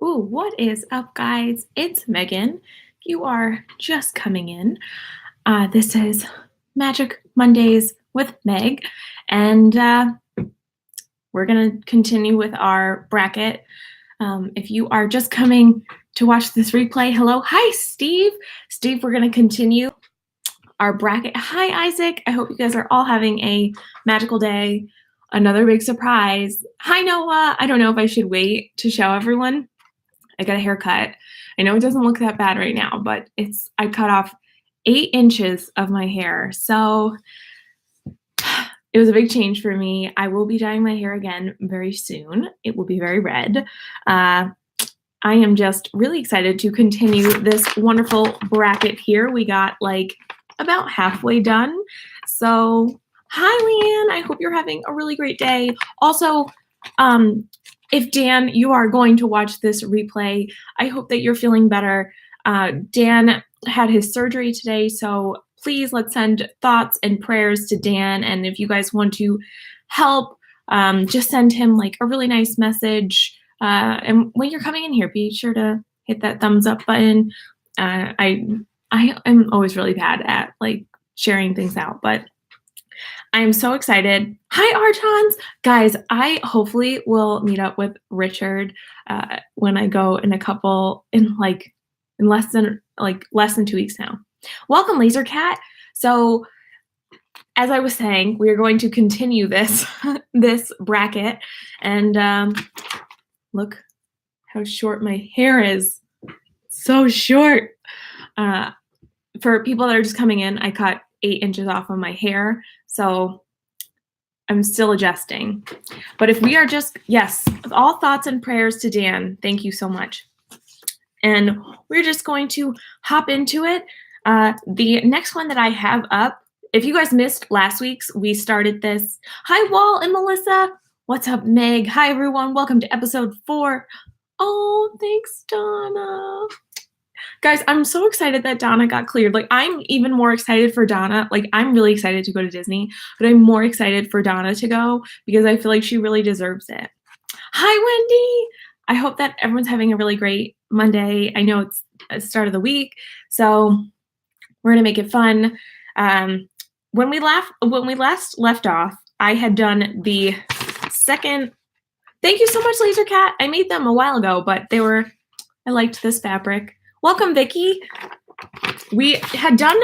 Ooh, what is up, guys? It's Megan. You are just coming in. This is Magic Mondays with Meg, and we're going to continue with our bracket. If you are just coming to watch this replay, hello. Hi, Steve. Steve, we're going to continue our bracket. Hi, Isaac. I hope you guys are all having a magical day. Another big surprise. Hi, Noah. I don't know if I should wait to show everyone. I got a haircut. I know it doesn't look that bad right now, but I cut off 8 inches of my hair. So it was a big change for me. I will be dyeing my hair again very soon. It will be very red. I am just really excited to continue this wonderful bracket here. We got like about halfway done. So hi, Leanne. I hope you're having a really great day. Also, if Dan, you are going to watch this replay, I hope that you're feeling better. Dan had his surgery today, so please let's send thoughts and prayers to Dan. And if you guys want to help, just send him like a really nice message. And when you're coming in here, be sure to hit that thumbs up button. I am always really bad at like sharing things out, but I'm so excited. Hi, Archons. Guys, I hopefully will meet up with Richard when I go in less than 2 weeks now. Welcome, Laser Cat. So as I was saying, we are going to continue this bracket, and look how short my hair is. So short. For people that are just coming in, I cut 8 inches off of my hair, so I'm still adjusting. But if we are just, yes, all thoughts and prayers to Dan. Thank you so much. And we're just going to hop into it. The next one that I have up, if you guys missed last week's, we started this. Hi, Walt and Melissa. What's up, Meg? Hi, everyone. Welcome to episode 4. Oh, thanks, Donna. Guys, I'm so excited that Donna got cleared. Like, I'm even more excited for Donna. Like, I'm really excited to go to Disney, but I'm more excited for Donna to go because I feel like she really deserves it. Hi, Wendy. I hope that everyone's having a really great Monday. I know it's the start of the week, so we're gonna make it fun. When we last left off, I had done the second. Thank you so much, Laser Cat. I made them a while ago, but I liked this fabric. Welcome, Vicky. We had done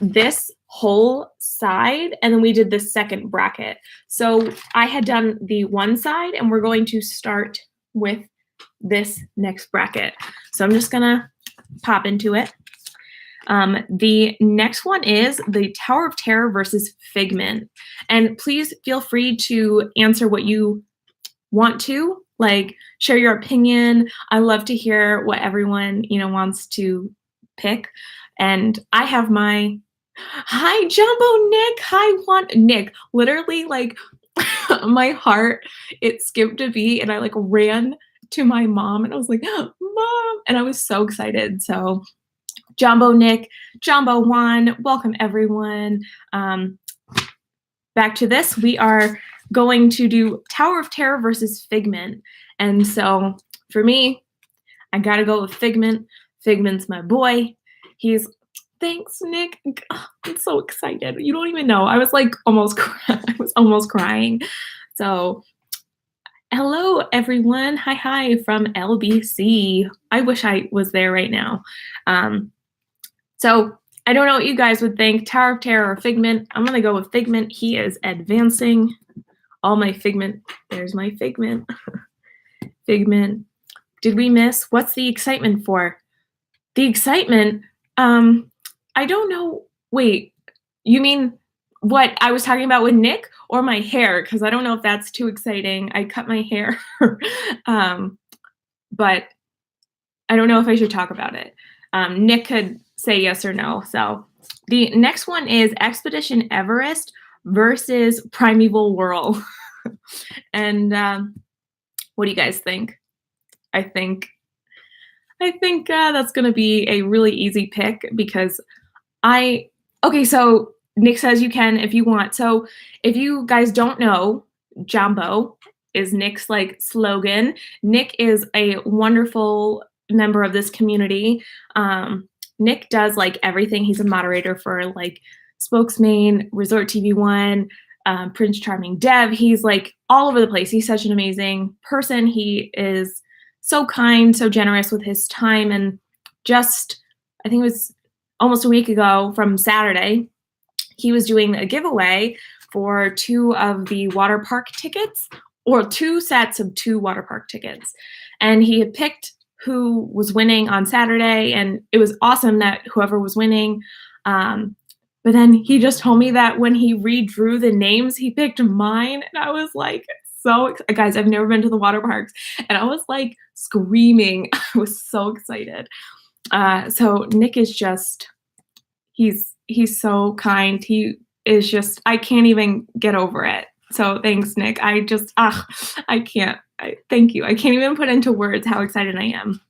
this whole side, and then we did the second bracket. So I had done the one side, and we're going to start with this next bracket. So I'm just gonna pop into it. The next one is the Tower of Terror versus Figment. And please feel free to answer what you want to. Like, share your opinion. I love to hear what everyone, wants to pick. And I have hi, Jumbo Nick. Hi, Nick. Literally, like, my heart, it skipped a beat, and I, like, ran to my mom, and I was like, Mom! And I was so excited. So, Jumbo Nick, Jumbo Juan, welcome, everyone. Back to this. We are going to do Tower of Terror versus Figment. And so for me, I gotta go with Figment. Figment's my boy. Thanks, Nick. I'm so excited. You don't even know. I was like almost crying. So hello, everyone. Hi from LBC. I wish I was there right now. So I don't know what you guys would think, Tower of Terror or Figment. I'm gonna go with Figment. He is advancing. All my Figment. There's my Figment. Figment. Did we miss? What's the excitement for? The excitement? I don't know. Wait, you mean what I was talking about with Nick or my hair? Because I don't know if that's too exciting. I cut my hair. But I don't know if I should talk about it. Nick could say yes or no. So the next one is Expedition Everest versus Primeval Whirl. And what do you guys think? I think that's going to be a really easy pick because so Nick says you can if you want. So if you guys don't know, Jumbo is Nick's like slogan. Nick is a wonderful member of this community. Nick does like everything. He's a moderator for like Spokesman, Resort TV One, Prince Charming Dev. He's like all over the place. He's such an amazing person. He is so kind, so generous with his time. And just, I think it was almost a week ago from Saturday, he was doing a giveaway for 2 of the water park tickets, or 2 sets of 2 water park tickets. And he had picked who was winning on Saturday, and it was awesome that whoever was winning. But then he just told me that when he redrew the names, he picked mine. And I was like, guys, I've never been to the water parks. And I was like screaming. I was so excited. So Nick is just, he's so kind. He is just, I can't even get over it. So thanks, Nick. I just, I can't. Thank you. I can't even put into words how excited I am.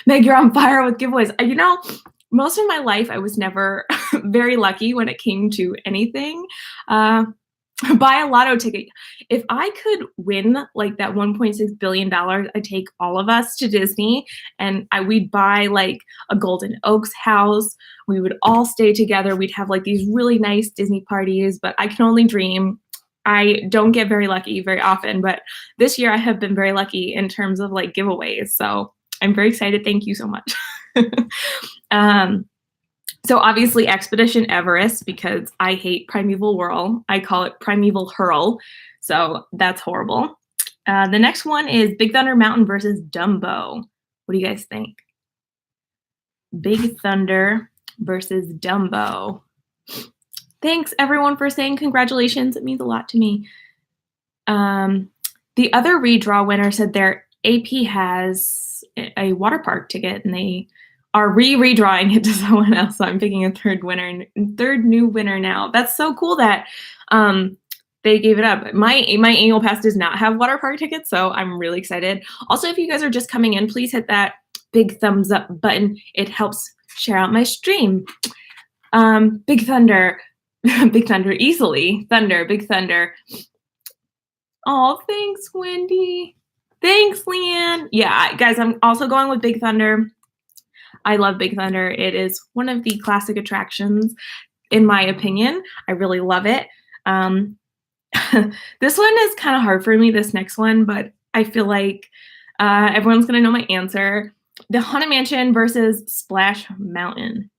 Meg, you're on fire with giveaways. You know, most of my life, I was never very lucky when it came to anything. Buy a lotto ticket. If I could win like that $1.6 billion, I'd take all of us to Disney, and we'd buy like a Golden Oaks house. We would all stay together. We'd have like these really nice Disney parties, but I can only dream. I don't get very lucky very often, but this year I have been very lucky in terms of like giveaways. So I'm very excited. Thank you so much. So obviously Expedition Everest, because I hate Primeval Whirl. I call it Primeval Hurl. So that's horrible. The next one is Big Thunder Mountain versus Dumbo. What do you guys think? Big Thunder versus Dumbo. Thanks everyone for saying congratulations. It means a lot to me. The other redraw winner said their AP has a water park ticket and they are redrawing it to someone else. So I'm picking a third new winner now. That's so cool that they gave it up. My annual pass does not have water park tickets, so I'm really excited. Also, if you guys are just coming in, please hit that big thumbs up button. It helps share out my stream. Big Thunder. Big Thunder easily. Thunder, Big Thunder. Oh, thanks, Wendy. Thanks, Leanne. Yeah, guys, I'm also going with Big Thunder. I love Big Thunder. It is one of the classic attractions, in my opinion. I really love it. This one is kind of hard for me, this next one, but I feel like everyone's going to know my answer. The Haunted Mansion versus Splash Mountain.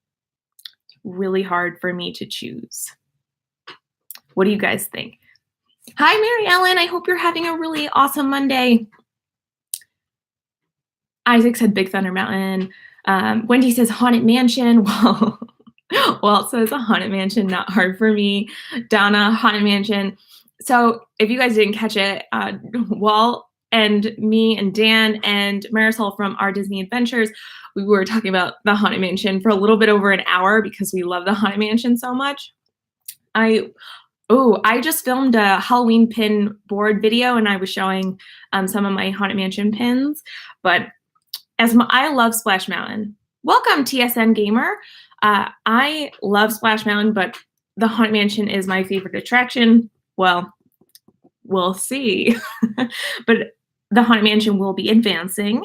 Really hard for me to choose. What do you guys think? Hi, Mary Ellen. I hope you're having a really awesome Monday. Isaac said Big Thunder Mountain. Wendy says Haunted Mansion. Well, Walt says a Haunted Mansion, not hard for me. Donna, Haunted Mansion. So if you guys didn't catch it, Walt and me and Dan and Marisol from Our Disney Adventures, we were talking about the Haunted Mansion for a little bit over an hour because we love the Haunted Mansion so much. I just filmed a Halloween pin board video and I was showing some of my Haunted Mansion pins, but I love Splash Mountain. Welcome, TSN Gamer. I love Splash Mountain, but the Haunted Mansion is my favorite attraction. Well, we'll see. But the Haunted Mansion will be advancing.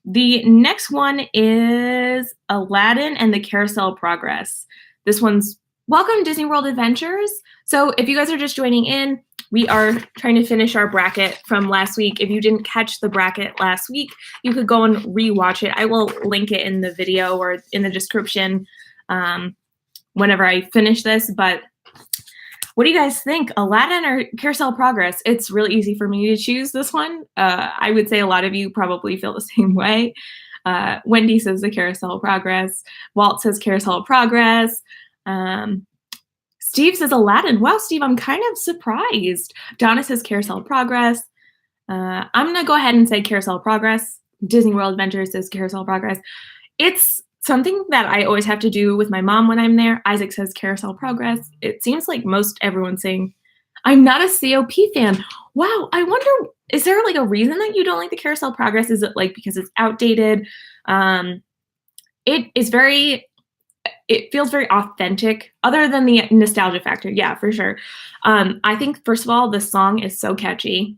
The next one is Aladdin and the Carousel of Progress. This one's welcome, Disney World Adventures. So if you guys are just joining in, we are trying to finish our bracket from last week. If you didn't catch the bracket last week, you could go and rewatch it. I will link it in the video or in the description whenever I finish this. But what do you guys think? Aladdin or Carousel of Progress? It's really easy for me to choose this one. I would say a lot of you probably feel the same way. Wendy says the Carousel of Progress. Walt says Carousel of Progress. Steve says Aladdin. Wow, Steve, I'm kind of surprised. Donna says Carousel of Progress. I'm going to go ahead and say Carousel of Progress. Disney World Adventures says Carousel of Progress. It's something that I always have to do with my mom when I'm there. Isaac says Carousel of Progress. It seems like most everyone's saying, I'm not a COP fan. Wow, I wonder, is there like a reason that you don't like the Carousel of Progress? Is it like because it's outdated? It feels very authentic, other than the nostalgia factor. Yeah, for sure. I think, first of all, the song is so catchy.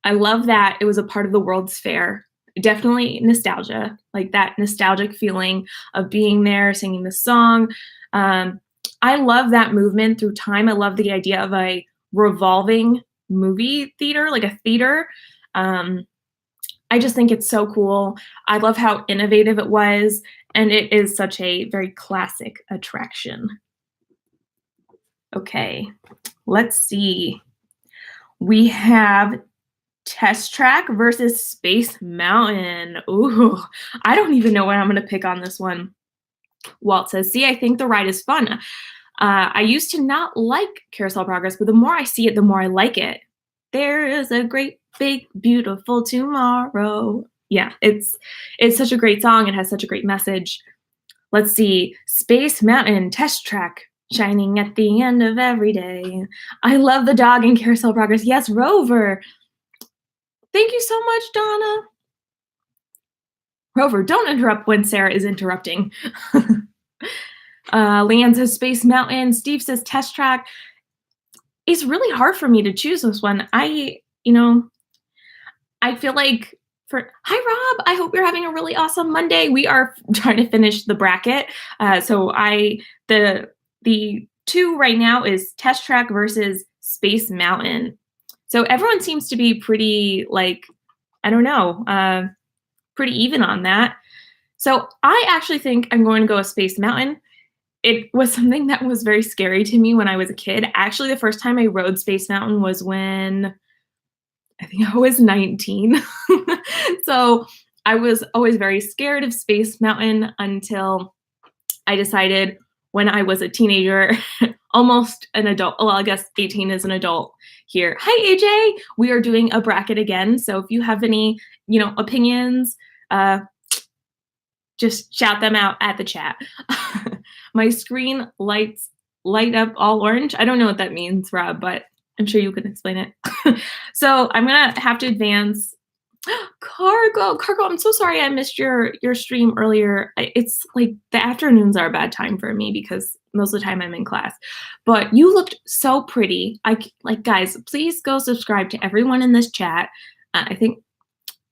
I love that it was a part of the World's Fair. Definitely nostalgia, like that nostalgic feeling of being there, singing the song. I love that movement through time. I love the idea of a revolving movie theater, like a theater. I just think it's so cool. I love how innovative it was, and it is such a very classic attraction. Okay, let's see. We have Test Track versus Space Mountain. Ooh, I don't even know what I'm going to pick on this one. Walt says, see, I think the ride is fun. I used to not like Carousel Progress, but the more I see it, the more I like it. There is a great, big, beautiful tomorrow. Yeah, it's such a great song. It has such a great message. Let's see. Space Mountain Test Track, shining at the end of every day. I love the dog in Carousel Progress. Yes, Rover. Thank you so much, Donna. Rover, don't interrupt when Sarah is interrupting. Leanne says Space Mountain. Steve says Test Track. It's really hard for me to choose this one. I feel like hi Rob, I hope you're having a really awesome Monday. We are trying to finish the bracket. So the two right now is Test Track versus Space Mountain. So everyone seems to be pretty, like, I don't know, pretty even on that. So I actually think I'm going to go with Space Mountain. It was something that was very scary to me when I was a kid. Actually, the first time I rode Space Mountain was when I think I was 19. So I was always very scared of Space Mountain until I decided when I was a teenager, almost an adult. Well, I guess 18 is an adult here. Hi, AJ. We are doing a bracket again. So if you have any, opinions, just shout them out at the chat. My screen light up all orange. I don't know what that means, Rob, but I'm sure you can explain it. So I'm gonna have to advance. Cargo, I'm so sorry I missed your stream earlier. It's like the afternoons are a bad time for me because most of the time I'm in class. But you looked so pretty. Guys, please go subscribe to everyone in this chat. I think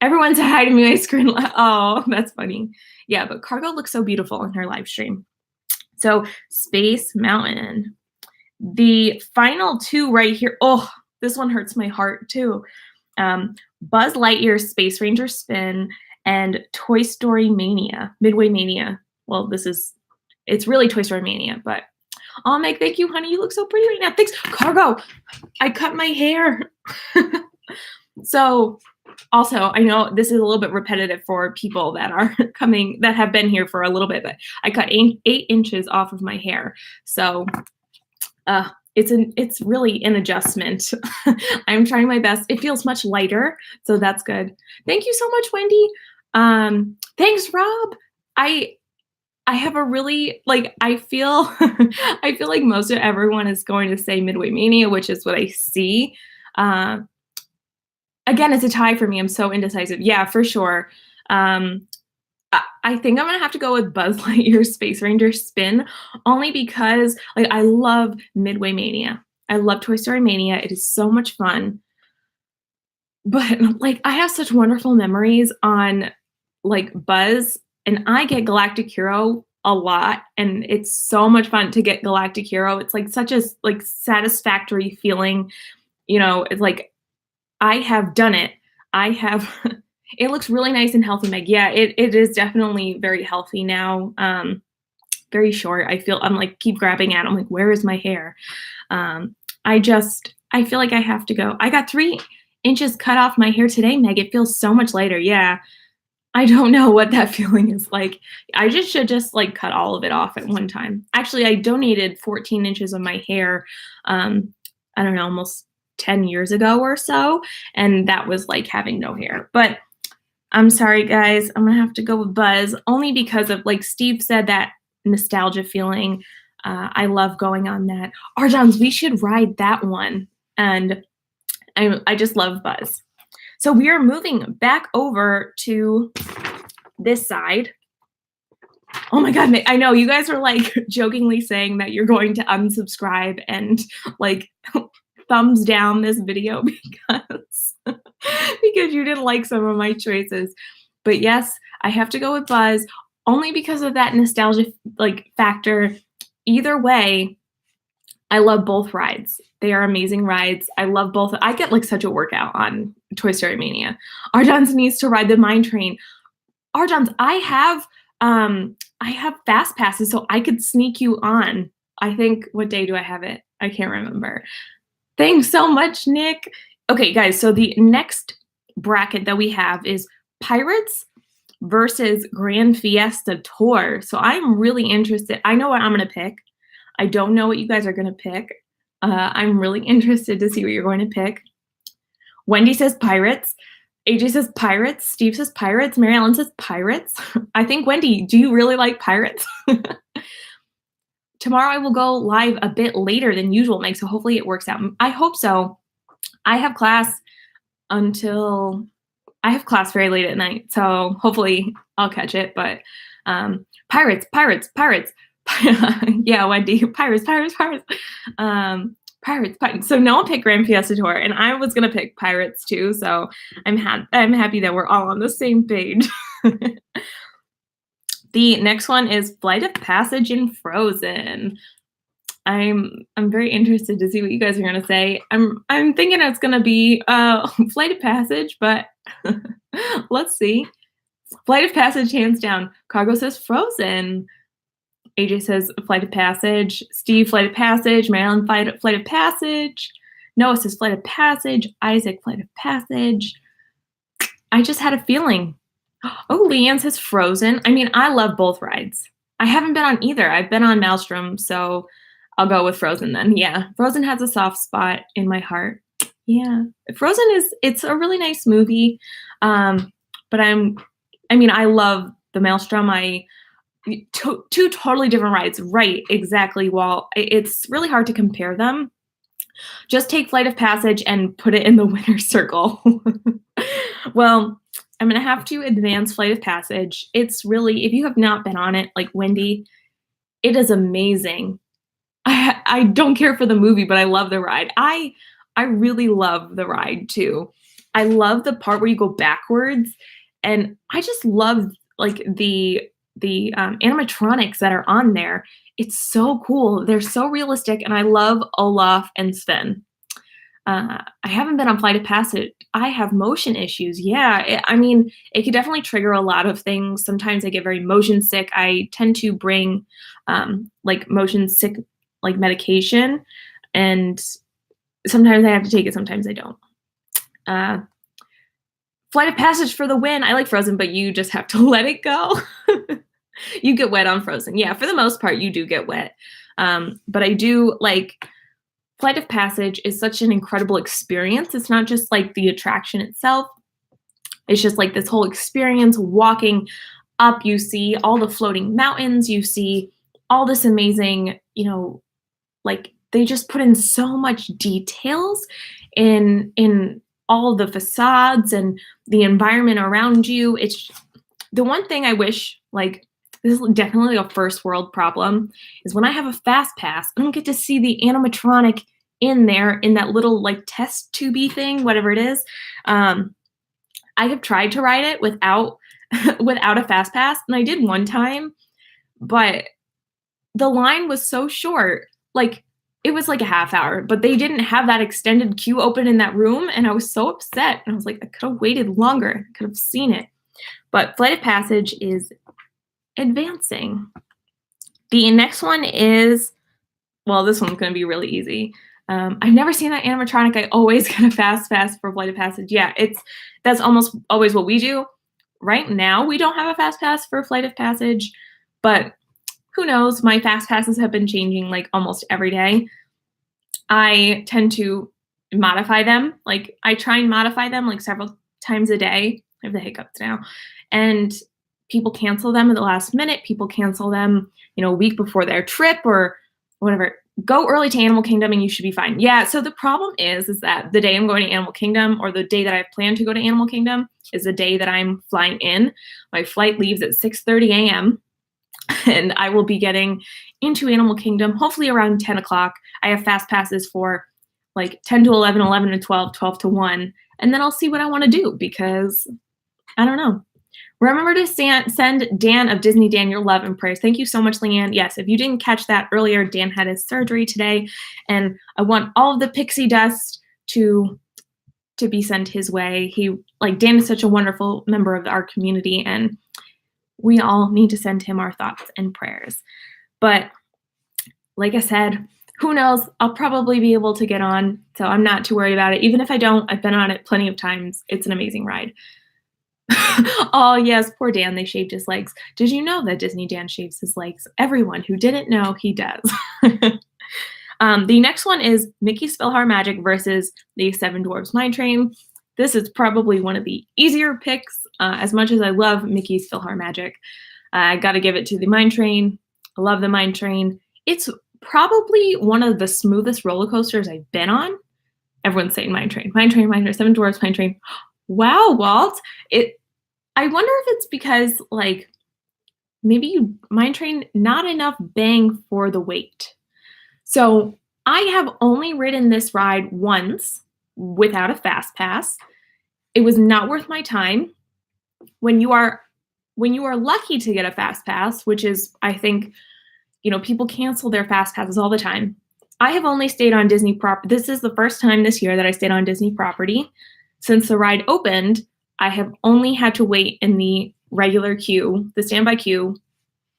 everyone said hi to me. My screen. Oh, that's funny. Yeah, but Cargo looks so beautiful in her live stream. So Space Mountain. The final two right here. Oh, this one hurts my heart too. Buzz Lightyear Space Ranger Spin and Toy Story Mania, Midway Mania. Well, it's really Toy Story Mania, but oh, Meg, thank you, honey. You look so pretty right now. Thanks. Cargo, I cut my hair. So also, I know this is a little bit repetitive for people that are that have been here for a little bit, but I cut 8 inches off of my hair. So it's really an adjustment. I'm trying my best. It feels much lighter, so that's good. Thank you so much, Wendy. Thanks, Rob. I have a really, I feel I feel like most of everyone is going to say Midway Mania, which is what I see. Again, it's a tie for me. I'm so indecisive. Yeah, for sure. I think I'm going to have to go with Buzz Lightyear Space Ranger Spin, only because I love Midway Mania. I love Toy Story Mania. It is so much fun. But I have such wonderful memories on Buzz, and I get Galactic Hero a lot, and it's so much fun to get Galactic Hero. It's such a satisfactory feeling. It's I have done it. I have it looks really nice and healthy, Meg. Yeah, it is definitely very healthy now. Very short. I'm keep grabbing at it. I'm where is my hair? I feel like I have to go. I got 3 inches cut off my hair today, Meg. It feels so much lighter. Yeah. I don't know what that feeling is like. I should cut all of it off at one time. Actually, I donated 14 inches of my hair, I don't know, almost 10 years ago or so. And that was having no hair. But I'm sorry, guys. I'm going to have to go with Buzz only because of, Steve said, that nostalgia feeling. I love going on that. Arjons, we should ride that one. And I just love Buzz. So we are moving back over to this side. Oh my God, I know you guys are jokingly saying that you're going to unsubscribe and thumbs down this video because because you didn't like some of my choices. But yes, I have to go with Buzz only because of that nostalgia like factor. Either way, I love both rides. They are amazing rides. I love both. I get like such a workout on Toy Story Mania. Ardons needs to ride the mine train. Ardons, I have fast passes, so I could sneak you on. I think, what day do I have it? I can't remember. Thanks so much, Nick. Okay, guys, so the next bracket that we have is Pirates versus Grand Fiesta Tour. So I'm really interested. I know what I'm going to pick. I don't know what you guys are going to pick. I'm really interested to see what you're going to pick. Wendy says Pirates. AJ says Pirates. Steve says Pirates. Mary Ellen says Pirates. I think, Wendy, do you really like Pirates? Tomorrow I will go live a bit later than usual, Meg, so hopefully it works out. I hope so. I have class very late at night, so hopefully I'll catch it. But Pirates. Yeah, Wendy, Pirates. Pirates. So no one picked Grand Fiesta Tour, and I was gonna pick Pirates too. So I'm happy that we're all on the same page. The next one is Flight of Passage in Frozen. I'm very interested to see what you guys are gonna say. I'm thinking it's gonna be Flight of Passage, but let's see. Flight of Passage, hands down. Cargo says Frozen. AJ says Flight of Passage. Steve, Flight of Passage. Marilyn, Flight of Passage. Noah says Flight of Passage. Isaac, Flight of Passage. I just had a feeling. Oh, Leanne says Frozen. I mean, I love both rides. I haven't been on either. I've been on Maelstrom, so I'll go with Frozen then. Yeah, Frozen has a soft spot in my heart. Yeah, Frozen it's a really nice movie. But I love the Maelstrom. Two totally different rides, right? Exactly. Well, it's really hard to compare them. Just take Flight of Passage and put it in the winner's circle. Well, I'm gonna have to advance Flight of Passage. It's really, if you have not been on it, like Wendy, it is amazing. I don't care for the movie, but I love the ride. I really love the ride too. I love the part where you go backwards, and I just love like the animatronics that are on there. It's so cool. They're so realistic, and I love Olaf and Sven. I haven't been on Flight of Passage. I have motion issues. Yeah, it could definitely trigger a lot of things. Sometimes I get very motion sick. I tend to bring like motion sick like medication, and sometimes I have to take it, sometimes I don't. Flight of Passage for the win. I like Frozen, but you just have to let it go. You get wet on Frozen. Yeah, for the most part, you do get wet. But I do like Flight of Passage is such an incredible experience. It's not just like the attraction itself. It's just like this whole experience walking up. You see all the floating mountains. You see all this amazing, like they just put in so much details in all the facades and the environment around you. It's the one thing I wish, like, this is definitely a first world problem, is when I have a fast pass, I don't get to see the animatronic in there in that little like test tubey thing, whatever it is. I have tried to ride it without a fast pass, and I did one time, but the line was so short. Like, it was like a half hour, but they didn't have that extended queue open in that room, and I was so upset. And I was like, I could have waited longer. I could have seen it. But Flight of Passage is advancing. The next one is, well, this one's going to be really easy. I've never seen that animatronic. I always get a fast pass for Flight of Passage. Yeah, that's almost always what we do. Right now, we don't have a fast pass for Flight of Passage, but who knows? My fast passes have been changing like almost every day. I tend to modify them. Like, I try and modify them like several times a day. I have the hiccups now. And people cancel them at the last minute. People cancel them, a week before their trip or whatever. Go early to Animal Kingdom and you should be fine. Yeah, so the problem is that the day I'm going to Animal Kingdom, or the day that I plan to go to Animal Kingdom, is the day that I'm flying in. My flight leaves at 6:30 a.m. and I will be getting into Animal Kingdom hopefully around 10 o'clock. I have fast passes for like 10 to 11, 11 to 12, 12 to 1, and then I'll see what I want to do because I don't know. Remember to send Dan of Disney Dan your love and prayers. Thank you so much, Leanne. Yes, if you didn't catch that earlier, Dan had his surgery today, and I want all of the pixie dust to be sent his way. Dan is such a wonderful member of our community, and we all need to send him our thoughts and prayers. But like I said, who knows? I'll probably be able to get on, so I'm not too worried about it. Even if I don't, I've been on it plenty of times. It's an amazing ride. Oh, yes, poor Dan. They shaved his legs. Did you know that Disney Dan shaves his legs? Everyone who didn't know, he does. The next one is Mickey's PhilharMagic versus the Seven Dwarfs Mine Train. This is probably one of the easier picks. As much as I love Mickey's PhilharMagic, I got to give it to the Mine Train. I love the Mine Train. It's probably one of the smoothest roller coasters I've been on. Everyone's saying Mine Train, Mine Train, Mine Train, Seven Dwarfs Mine Train. Wow, Walt. I wonder if it's because, maybe Mine Train, not enough bang for the wait. So I have only ridden this ride once without a fast pass. It was not worth my time. When you are lucky to get a fast pass, which is, I think, people cancel their fast passes all the time. I have only stayed on Disney property. This is the first time this year that I stayed on Disney property. Since the ride opened, I have only had to wait in the regular queue, the standby queue,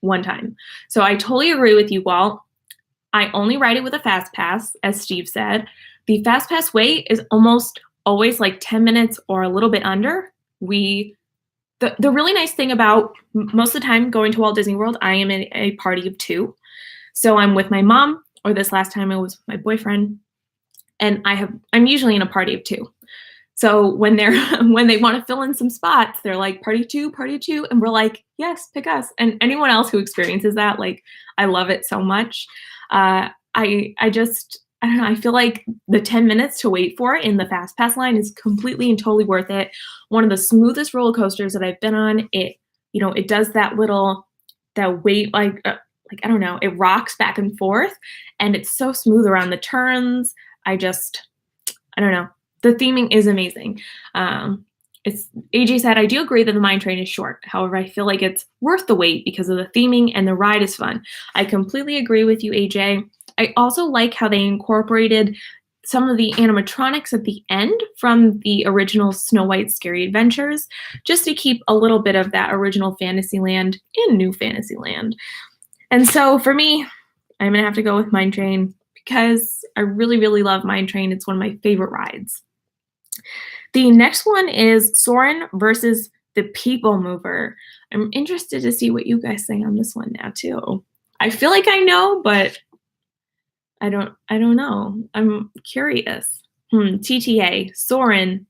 one time. So I totally agree with you, Walt. I only ride it with a fast pass, as Steve said. The fast pass wait is almost always 10 minutes or a little bit under. The really nice thing about most of the time going to Walt Disney World, I am in a party of 2. So I'm with my mom, or this last time it was my boyfriend, and I'm usually in a party of 2. So when they want to fill in some spots, they're like, party two, and we're like, yes, pick us. And anyone else who experiences that, I love it so much. I don't know, I feel like the 10 minutes to wait for it in the fast pass line is completely and totally worth it. One of the smoothest roller coasters that I've been on. It does that wait, I don't know, it rocks back and forth, and it's so smooth around the turns. I don't know. The theming is amazing. AJ said, I do agree that the Mine Train is short. However, I feel like it's worth the wait because of the theming and the ride is fun. I completely agree with you, AJ. I also like how they incorporated some of the animatronics at the end from the original Snow White Scary Adventures, just to keep a little bit of that original Fantasyland in New Fantasyland. And so for me, I'm going to have to go with Mine Train because I really, really love Mine Train. It's one of my favorite rides. The next one is Soarin' versus the People Mover. I'm interested to see what you guys say on this one now too. I feel like I know, but I don't know. I'm curious. TTA, Soarin'.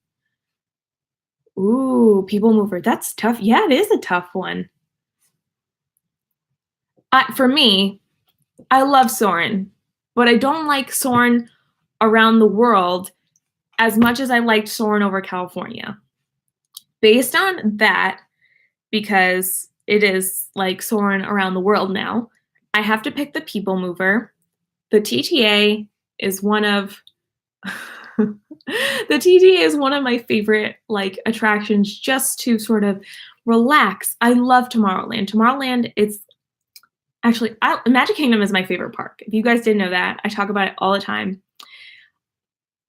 Ooh, People Mover. That's tough. Yeah, it is a tough one. For me, I love Soarin', but I don't like Soarin' around the world as much as I liked Soarin' over California. Based on that, because it is like Soarin' around the world now, I have to pick the People Mover. The TTA is one of my favorite attractions, just to sort of relax. I love Tomorrowland. Tomorrowland, it's actually Magic Kingdom is my favorite park. If you guys didn't know that, I talk about it all the time.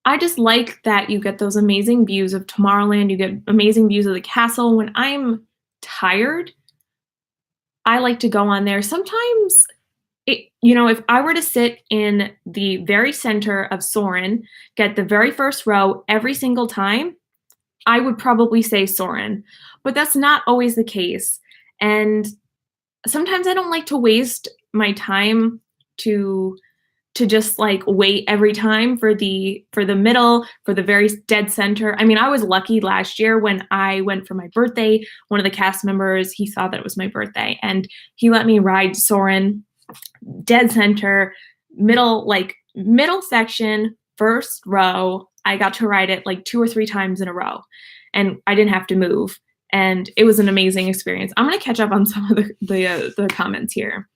I just like that you get those amazing views of Tomorrowland. You get amazing views of the castle. When I'm tired, I like to go on there. Sometimes, if I were to sit in the very center of Soarin', get the very first row every single time, I would probably say Soarin'. But that's not always the case. And sometimes I don't like to waste my time to just wait every time for the middle, for the very dead center. I mean, I was lucky last year when I went for my birthday. One of the cast members, he saw that it was my birthday, and he let me ride Soarin' dead center, middle section, first row. I got to ride it 2 or 3 times in a row, and I didn't have to move. And it was an amazing experience. I'm going to catch up on some of the comments here.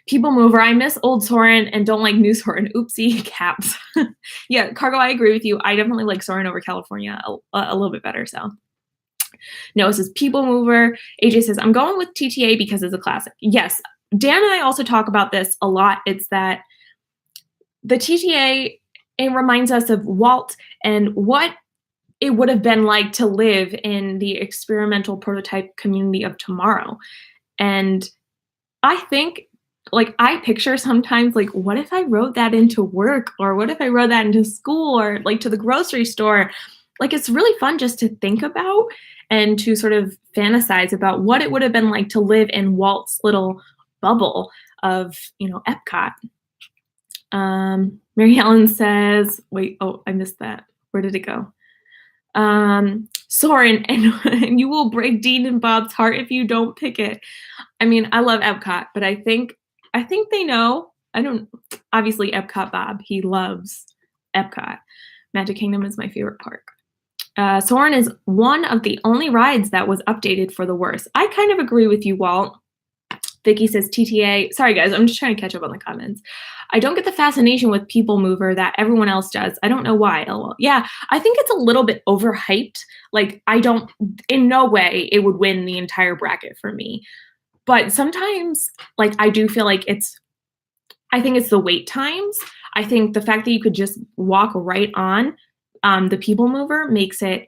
People mover. I miss old Soarin' and don't like new Soarin'. Oopsie, caps. Yeah, Cargo, I agree with you. I definitely like Soarin' over California a little bit better, so. Noah says people mover. AJ says, I'm going with TTA because it's a classic. Yes, Dan and I also talk about this a lot. It's that the TTA, it reminds us of Walt and what it would have been like to live in the experimental prototype community of tomorrow. And I think, like, I picture sometimes, like, what if I wrote that into work? Or what if I wrote that into school or, like, to the grocery store? Like, it's really fun just to think about and to sort of fantasize about what it would have been like to live in Walt's little bubble of, you know, Epcot. Mary Helen says, wait, oh, I missed that. Where did it go? Soarin', and you will break Dean and Bob's heart if you don't pick it. I mean, I love Epcot, but I think they know. Obviously Epcot Bob, he loves Epcot. Magic Kingdom is my favorite park. Soarin' is one of the only rides that was updated for the worse. I kind of agree with you, Walt. Vicky says TTA. Sorry, guys, I'm just trying to catch up on the comments. I don't get the fascination with People Mover that everyone else does. I don't know why. LOL. Yeah, I think it's a little bit overhyped. Like, in no way it would win the entire bracket for me. But sometimes, like, I do feel like I think it's the wait times. I think the fact that you could just walk right on the People Mover makes it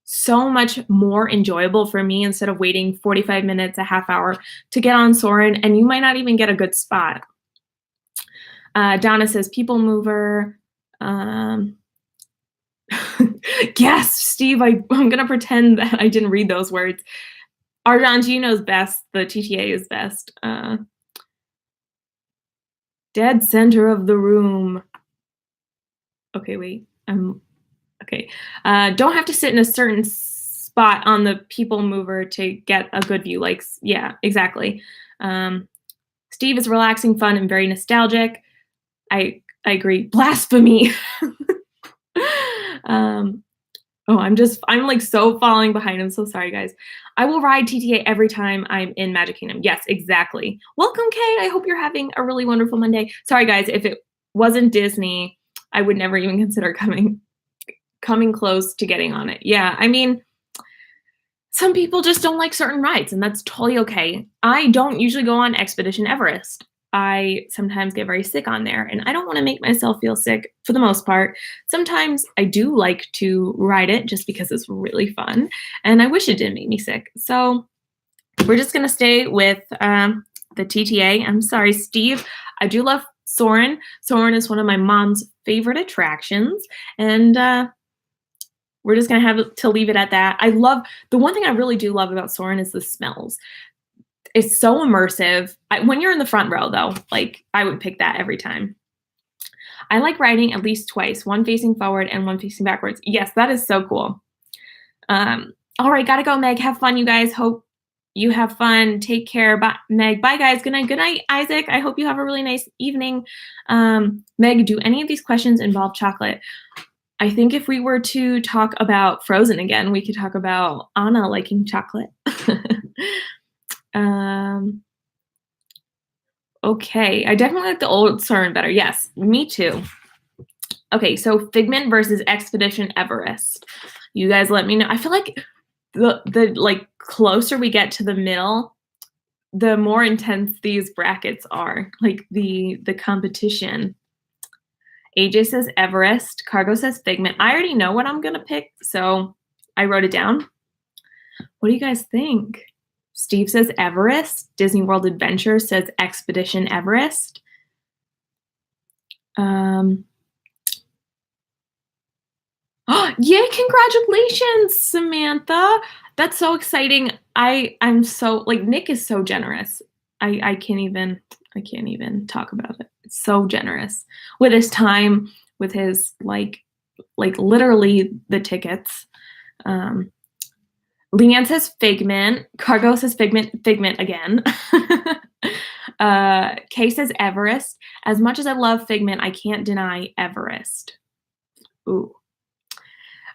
so much more enjoyable for me instead of waiting 45 minutes, a half hour to get on Soarin', and you might not even get a good spot. Donna says People Mover. Yes, Steve, I'm going to pretend that I didn't read those words. Arjan, Gino's best. The TTA is best. Dead center of the room. Okay, wait. Okay. Don't have to sit in a certain spot on the People Mover to get a good view. Like, yeah, exactly. Steve is relaxing, fun, and very nostalgic. I agree. Blasphemy. I'm like so falling behind. I'm so sorry, guys. I will ride TTA every time I'm in Magic Kingdom. Yes, exactly. Welcome, Kay. I hope you're having a really wonderful Monday. Sorry, guys. If it wasn't Disney, I would never even consider coming close to getting on it. Yeah, I mean, some people just don't like certain rides, and that's totally okay. I don't usually go on Expedition Everest. I sometimes get very sick on there, and I don't want to make myself feel sick for the most part. Sometimes I do like to ride it just because it's really fun, and I wish it didn't make me sick. So we're just going to stay with the TTA. I'm sorry, Steve. I do love Soarin'. Soarin' is one of my mom's favorite attractions, and we're just going to have to leave it at that. The one thing I really do love about Soarin' is the smells. It's so immersive. When you're in the front row, though, like, I would pick that every time. I like riding at least twice, one facing forward and one facing backwards. Yes, that is so cool. All right, gotta go, Meg. Have fun, you guys. Hope you have fun. Take care. Bye, Meg. Bye, guys. Good night. Good night, Isaac. I hope you have a really nice evening. Meg, do any of these questions involve chocolate? I think if we were to talk about Frozen again, we could talk about Anna liking chocolate. Okay, I definitely like the old Soarin' better. Yes, me too. Okay, so Figment versus Expedition Everest. You guys let me know. I feel like the like closer we get to the middle, the more intense these brackets are. Like the competition. AJ says Everest. Cargo says Figment. I already know what I'm gonna pick, so I wrote it down. What do you guys think? Steve says Everest. Disney World Adventure says Expedition Everest. Yay, congratulations, Samantha. That's so exciting. I'm so, like, Nick is so generous. I can't even talk about it. It's so generous with his time, with his like literally the tickets. Leanne says Figment. Cargo says Figment again. Kay says Everest. As much as I love Figment, I can't deny Everest. Ooh.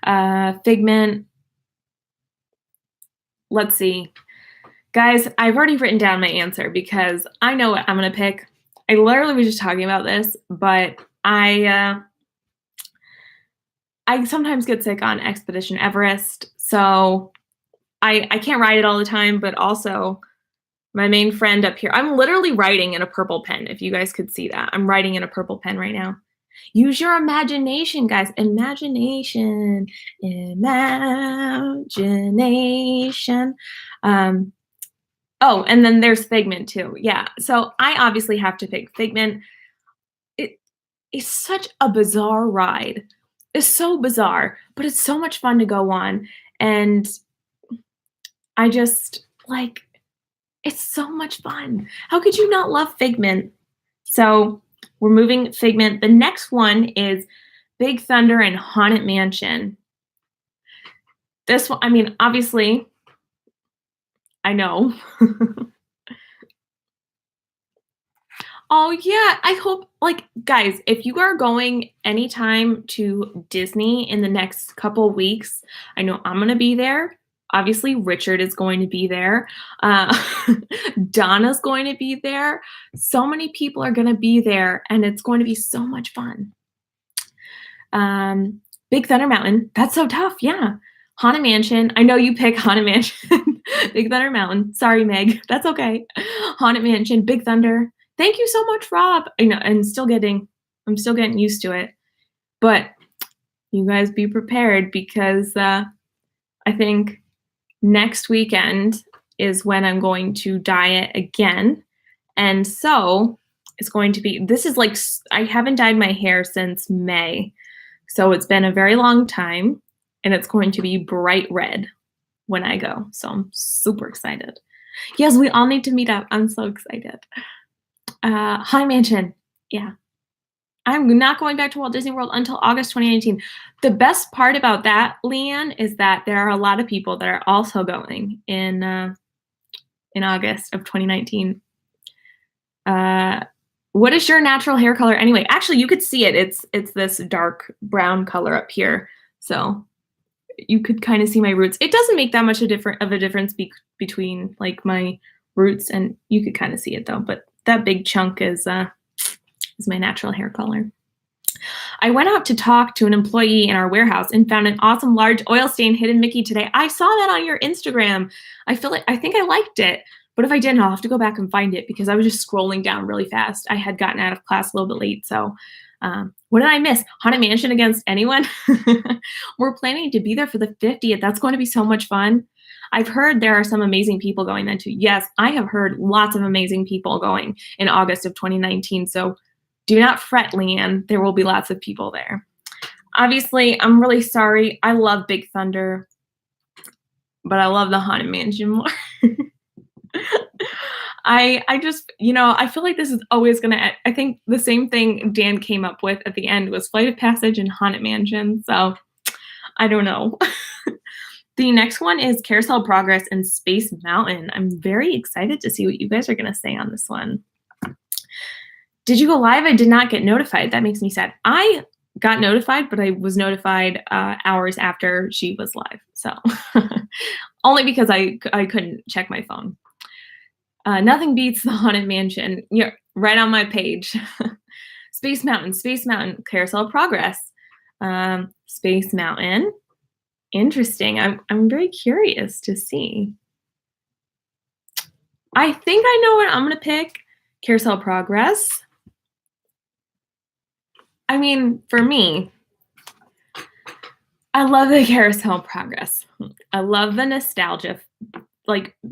Figment. Let's see. Guys, I've already written down my answer because I know what I'm going to pick. I literally was just talking about this, but I sometimes get sick on Expedition Everest, so I can't ride it all the time, but also my main friend up here, I'm literally writing in a purple pen, if you guys could see that. I'm writing in a purple pen right now. Use your imagination, guys. Imagination. Imagination. Oh, and then there's Figment too. Yeah. So I obviously have to pick Figment. It is such a bizarre ride. It's so bizarre, but it's so much fun to go on. And I just like, it's so much fun. How could you not love Figment? So we're moving Figment. The next one is Big Thunder and Haunted Mansion. This one, I mean, obviously, I know. Oh yeah, I hope, like, guys, if you are going anytime to Disney in the next couple weeks, I know I'm gonna be there. Obviously, Richard is going to be there. Donna's going to be there. So many people are gonna be there, and it's going to be so much fun. Big Thunder Mountain, that's so tough, yeah. Haunted Mansion, I know you pick Haunted Mansion. Big Thunder Mountain, sorry, Meg, that's okay. Haunted Mansion, Big Thunder. Thank you so much, Rob. I know, I'm still getting used to it. But you guys be prepared because I think next weekend is when I'm going to diet again. And so it's going to be, this is like, I haven't dyed my hair since May. So it's been a very long time, and it's going to be bright red when I go. So I'm super excited. Yes, we all need to meet up. I'm so excited. Haunted Mansion, yeah. I'm not going back to Walt Disney World until August 2019. The best part about that, Leanne, is that there are a lot of people that are also going in August of 2019. What is your natural hair color anyway? Actually, you could see it. It's this dark brown color up here, so you could kind of see my roots. It doesn't make that much of a difference between like my roots, and you could kind of see it though. But that big chunk is my natural hair color. I went out to talk to an employee in our warehouse and found an awesome large oil stain hidden Mickey today. I saw that on your Instagram. I think I liked it, but if I didn't, I'll have to go back and find it because I was just scrolling down really fast. I had gotten out of class a little bit late, so what did I miss? Haunted Mansion against anyone? We're planning to be there for the 50th. That's going to be so much fun. I've heard there are some amazing people going then too. Yes, I have heard lots of amazing people going in August of 2019. So do not fret, Leanne. There will be lots of people there. Obviously, I'm really sorry. I love Big Thunder, but I love the Haunted Mansion more. I just, I feel like this is always going to, I think the same thing Dan came up with at the end was Flight of Passage and Haunted Mansion. So I don't know. The next one is Carousel Progress and Space Mountain. I'm very excited to see what you guys are going to say on this one. Did you go live? I did not get notified. That makes me sad. I got notified, but I was notified hours after she was live. So only because I couldn't check my phone. Nothing beats the Haunted Mansion. You're right on my page. Space Mountain, Carousel Progress. Space Mountain. Interesting. I'm very curious to see. I think I know what I'm going to pick. Carousel Progress. I mean, for me, I love the Carousel Progress. I love the nostalgia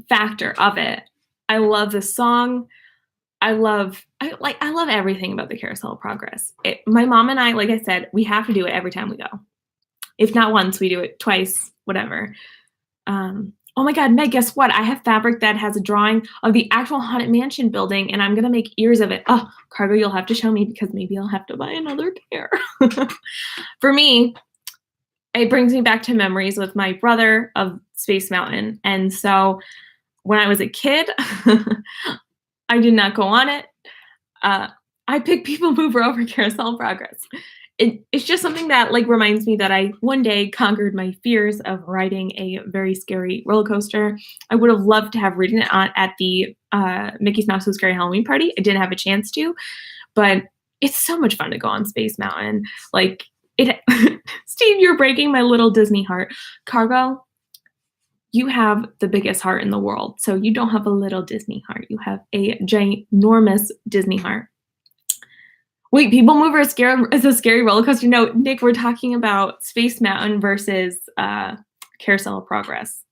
factor of it. I love the song. I love everything about the Carousel Progress. My mom and I, like I said, we have to do it every time we go. If not once, we do it twice, whatever. Oh my God, Meg, guess what? I have fabric that has a drawing of the actual Haunted Mansion building, and I'm going to make ears of it. Oh, Cargo, you'll have to show me because maybe I'll have to buy another pair. For me, it brings me back to memories with my brother of Space Mountain. And so when I was a kid, I did not go on it. I picked People Mover over Carousel Progress. it's just something that like reminds me that I one day conquered my fears of riding a very scary roller coaster. I would have loved to have ridden it at the Mickey's Not So Scary Halloween Party. I didn't have a chance to, but it's so much fun to go on Space Mountain. Like it, Steve, you're breaking my little Disney heart. Cargo, you have the biggest heart in the world. So you don't have a little Disney heart. You have a ginormous Disney heart. Wait, People Mover is a scary roller coaster? No, Nick, we're talking about Space Mountain versus Carousel of Progress.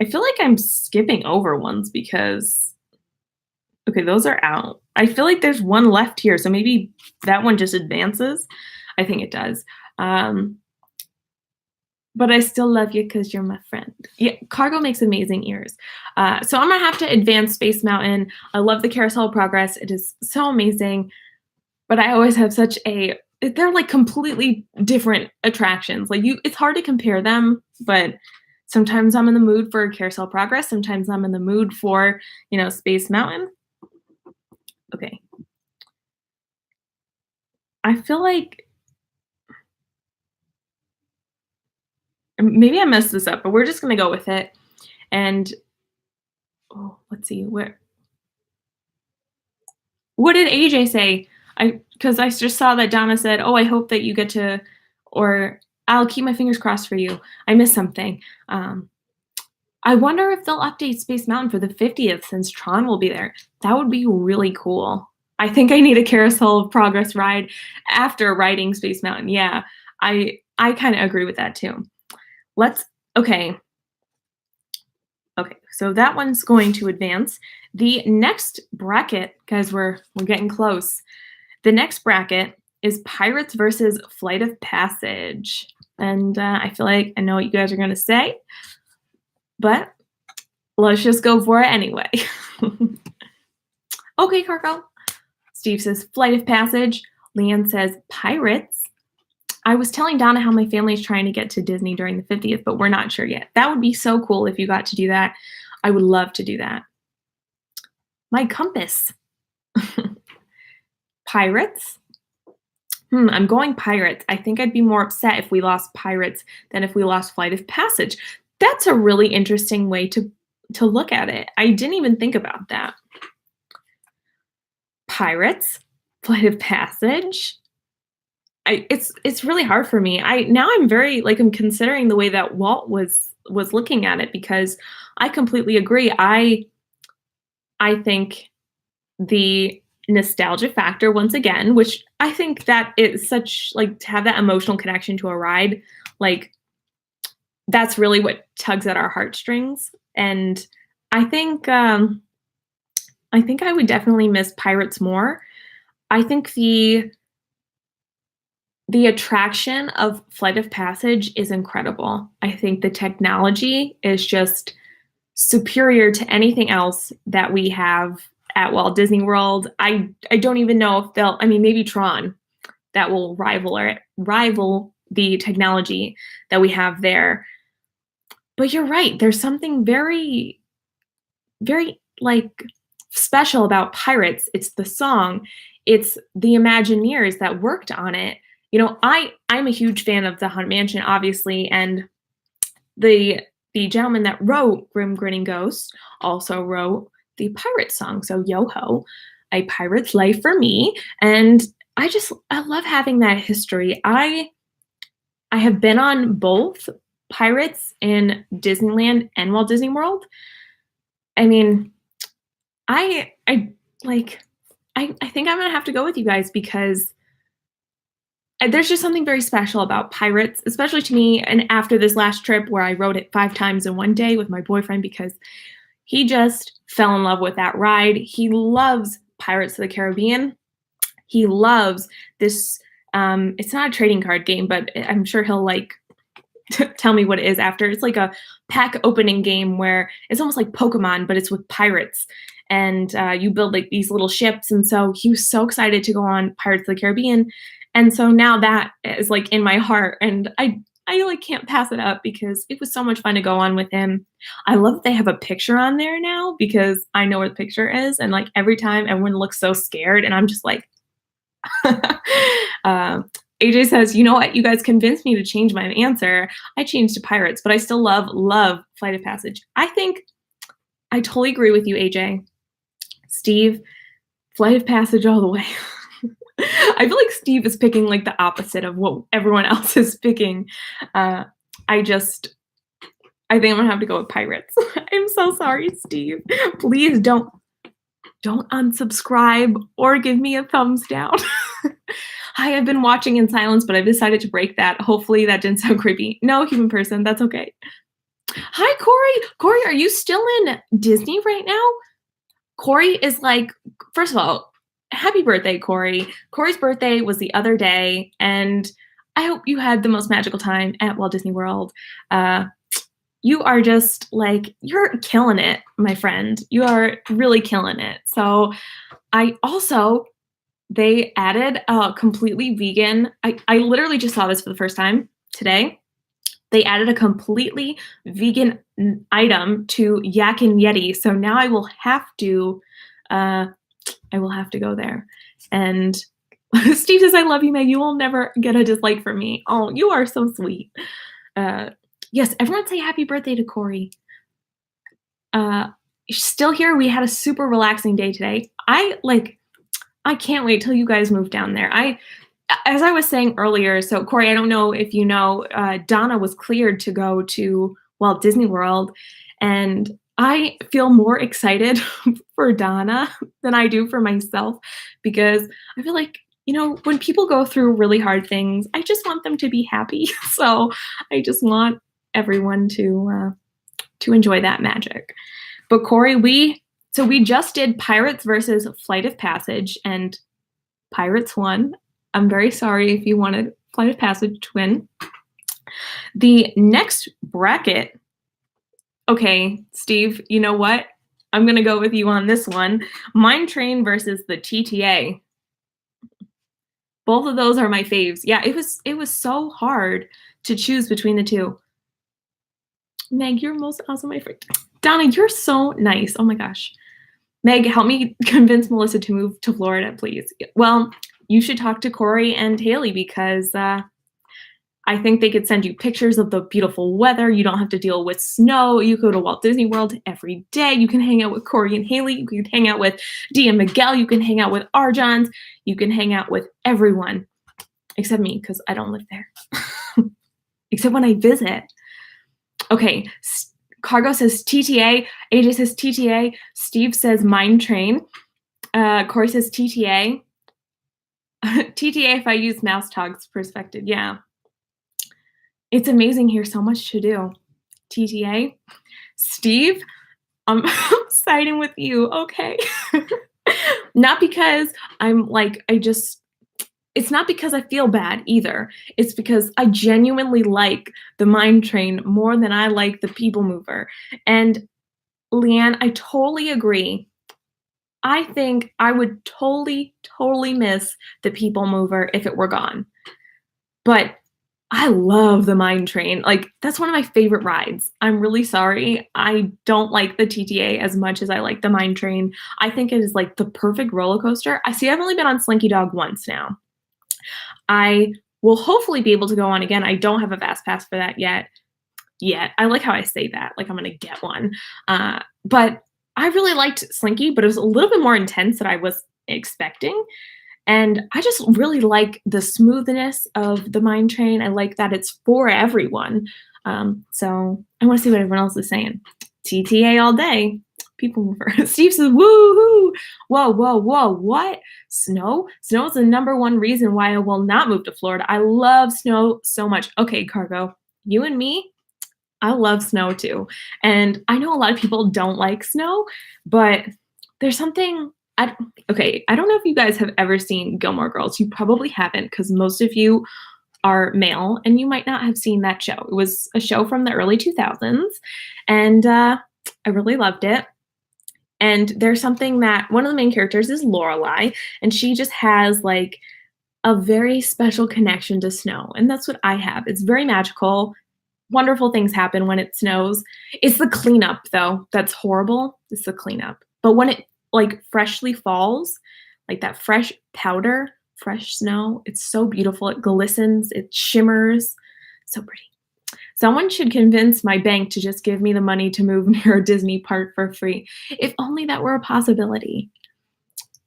I feel like I'm skipping over ones because, okay, those are out. I feel like there's one left here, so maybe that one just advances. I think it does. But I still love you because you're my friend. Yeah, Cargo makes amazing ears. So I'm going to have to advance Space Mountain. I love the Carousel of Progress. It is so amazing. But I always have such a... They're like completely different attractions. Like it's hard to compare them, but sometimes I'm in the mood for Carousel of Progress. Sometimes I'm in the mood for, Space Mountain. Okay. I feel like... Maybe I messed this up, but we're just going to go with it. And, let's see. What did AJ say? Because I just saw that Donna said, I hope that you get to, or I'll keep my fingers crossed for you. I missed something. I wonder if they'll update Space Mountain for the 50th since Tron will be there. That would be really cool. I think I need a Carousel of Progress ride after riding Space Mountain. Yeah, I kind of agree with that too. Okay, so that one's going to advance. The next bracket, guys, we're getting close. The next bracket is Pirates versus Flight of Passage. And I feel like I know what you guys are going to say, but let's just go for it anyway. Okay, Cargo. Steve says Flight of Passage. Leanne says Pirates. I was telling Donna how my family is trying to get to Disney during the 50th, but we're not sure yet. That would be so cool if you got to do that. I would love to do that. My compass. Pirates. I'm going Pirates. I think I'd be more upset if we lost Pirates than if we lost Flight of Passage. That's a really interesting way to look at it. I didn't even think about that. Pirates, Flight of Passage. It's really hard for me. I'm very I'm considering the way that Walt was looking at it, because I completely agree. I think the nostalgia factor once again, which I think that is such to have that emotional connection to a ride, that's really what tugs at our heartstrings. And I think I would definitely miss Pirates more. I think the attraction of Flight of Passage is incredible. I think the technology is just superior to anything else that we have at Walt Disney World. I don't even know if maybe Tron, that will rival the technology that we have there. But you're right. There's something very, very special about Pirates. It's the song. It's the Imagineers that worked on it. I'm a huge fan of the Haunted Mansion, obviously, and the gentleman that wrote Grim Grinning Ghost also wrote the pirate song. So yo-ho, a pirate's life for me. And I love having that history. I have been on both Pirates in Disneyland and Walt Disney World. I mean, I think I'm gonna have to go with you guys, because there's just something very special about Pirates, especially to me. And after this last trip where I rode it 5 times in one day with my boyfriend, because he just fell in love with that ride. He loves Pirates of the Caribbean. He loves this. It's not a trading card game, but I'm sure he'll tell me what it is after. It's like a pack opening game where it's almost like Pokemon, but it's with pirates. And you build these little ships. And so he was so excited to go on Pirates of the Caribbean. And so now that is in my heart, and I can't pass it up, because it was so much fun to go on with him. I love that they have a picture on there now, because I know where the picture is, and every time everyone looks so scared, and I'm just uh, AJ says, you know what? You guys convinced me to change my answer. I changed to Pirates, but I still love Flight of Passage. I think I totally agree with you, AJ. Steve, Flight of Passage all the way. I feel like Steve is picking like the opposite of what everyone else is picking. I think I'm gonna have to go with Pirates. I'm so sorry, Steve. Please don't unsubscribe or give me a thumbs down. Hi, I've been watching in silence, but I've decided to break that. Hopefully that didn't sound creepy. No, human person, that's okay. Hi, Corey. Corey, are you still in Disney right now? Corey is like, first of all, happy birthday, Corey. Corey's birthday was the other day, and I hope you had the most magical time at Walt Disney World. You are just like, you're killing it, my friend. You are really killing it. So they added a completely vegan, I literally just saw this for the first time today. They added a completely vegan item to Yak and Yeti. So now I will have to go there. And Steve says, I love you, Meg. You will never get a dislike from me. Oh, you are so sweet. Yes, everyone say happy birthday to Corey. Still here. We had a super relaxing day today. I can't wait till you guys move down there. As I was saying earlier, so Corey, I don't know if you know, Donna was cleared to go to Walt Disney World, and I feel more excited for Donna than I do for myself, because I feel like, you know, when people go through really hard things, I just want them to be happy. So I just want everyone to enjoy that magic. But Corey, we just did Pirates versus Flight of Passage, and Pirates won. I'm very sorry if you wanted Flight of Passage to win. The next bracket, okay, Steve, you know what? I'm going to go with you on this one. Mine Train versus the TTA. Both of those are my faves. Yeah, it was so hard to choose between the two. Meg, you're most awesome, my friend. Donna, you're so nice. Oh my gosh. Meg, help me convince Melissa to move to Florida, please. Well, you should talk to Corey and Haley, because I think they could send you pictures of the beautiful weather. You don't have to deal with snow. You go to Walt Disney World every day. You can hang out with Corey and Haley. You can hang out with Dee and Miguel. You can hang out with Arjons. You can hang out with everyone except me, because I don't live there. Except when I visit. Okay, Cargo says TTA. AJ says TTA. Steve says Mine Train. Corey says TTA. TTA if I use Mouse Talk's perspective. Yeah. It's amazing here. So much to do. TTA. Steve, I'm siding with you. Okay. Not because I'm like, it's not because I feel bad either. It's because I genuinely like the Mine Train more than I like the People Mover. And Leanne, I totally agree. I think I would totally miss the People Mover if it were gone. But I love the Mine Train. Like, that's one of my favorite rides. I'm really sorry. I don't like the TTA as much as I like the Mine Train. I think it is like the perfect roller coaster. I've only been on Slinky Dog once now. I will hopefully be able to go on again. I don't have a Fast Pass for that yet. I like how I say that, like I'm gonna get one. But I really liked Slinky, but it was a little bit more intense than I was expecting. And I just really like the smoothness of the Mine Train. I like that it's for everyone. So I want to see what everyone else is saying. TTA all day. People Mover. Steve says, woohoo! Whoa, what? Snow? Snow is the #1 reason why I will not move to Florida. I love snow so much. Okay, Cargo, you and me, I love snow too. And I know a lot of people don't like snow, but there's something, I don't know if you guys have ever seen Gilmore Girls. You probably haven't, because most of you are male and you might not have seen that show. It was a show from the early 2000s, and I really loved it. And there's something that one of the main characters is Lorelai, and she just has like a very special connection to snow. And that's what I have. It's very magical. Wonderful things happen when it snows. It's the cleanup though that's horrible. It's the cleanup. But when it like freshly falls, like that fresh powder fresh snow. It's so beautiful. It glistens, it shimmers. So pretty. Someone should convince my bank to just give me the money to move near a Disney park for free. If only that were a possibility.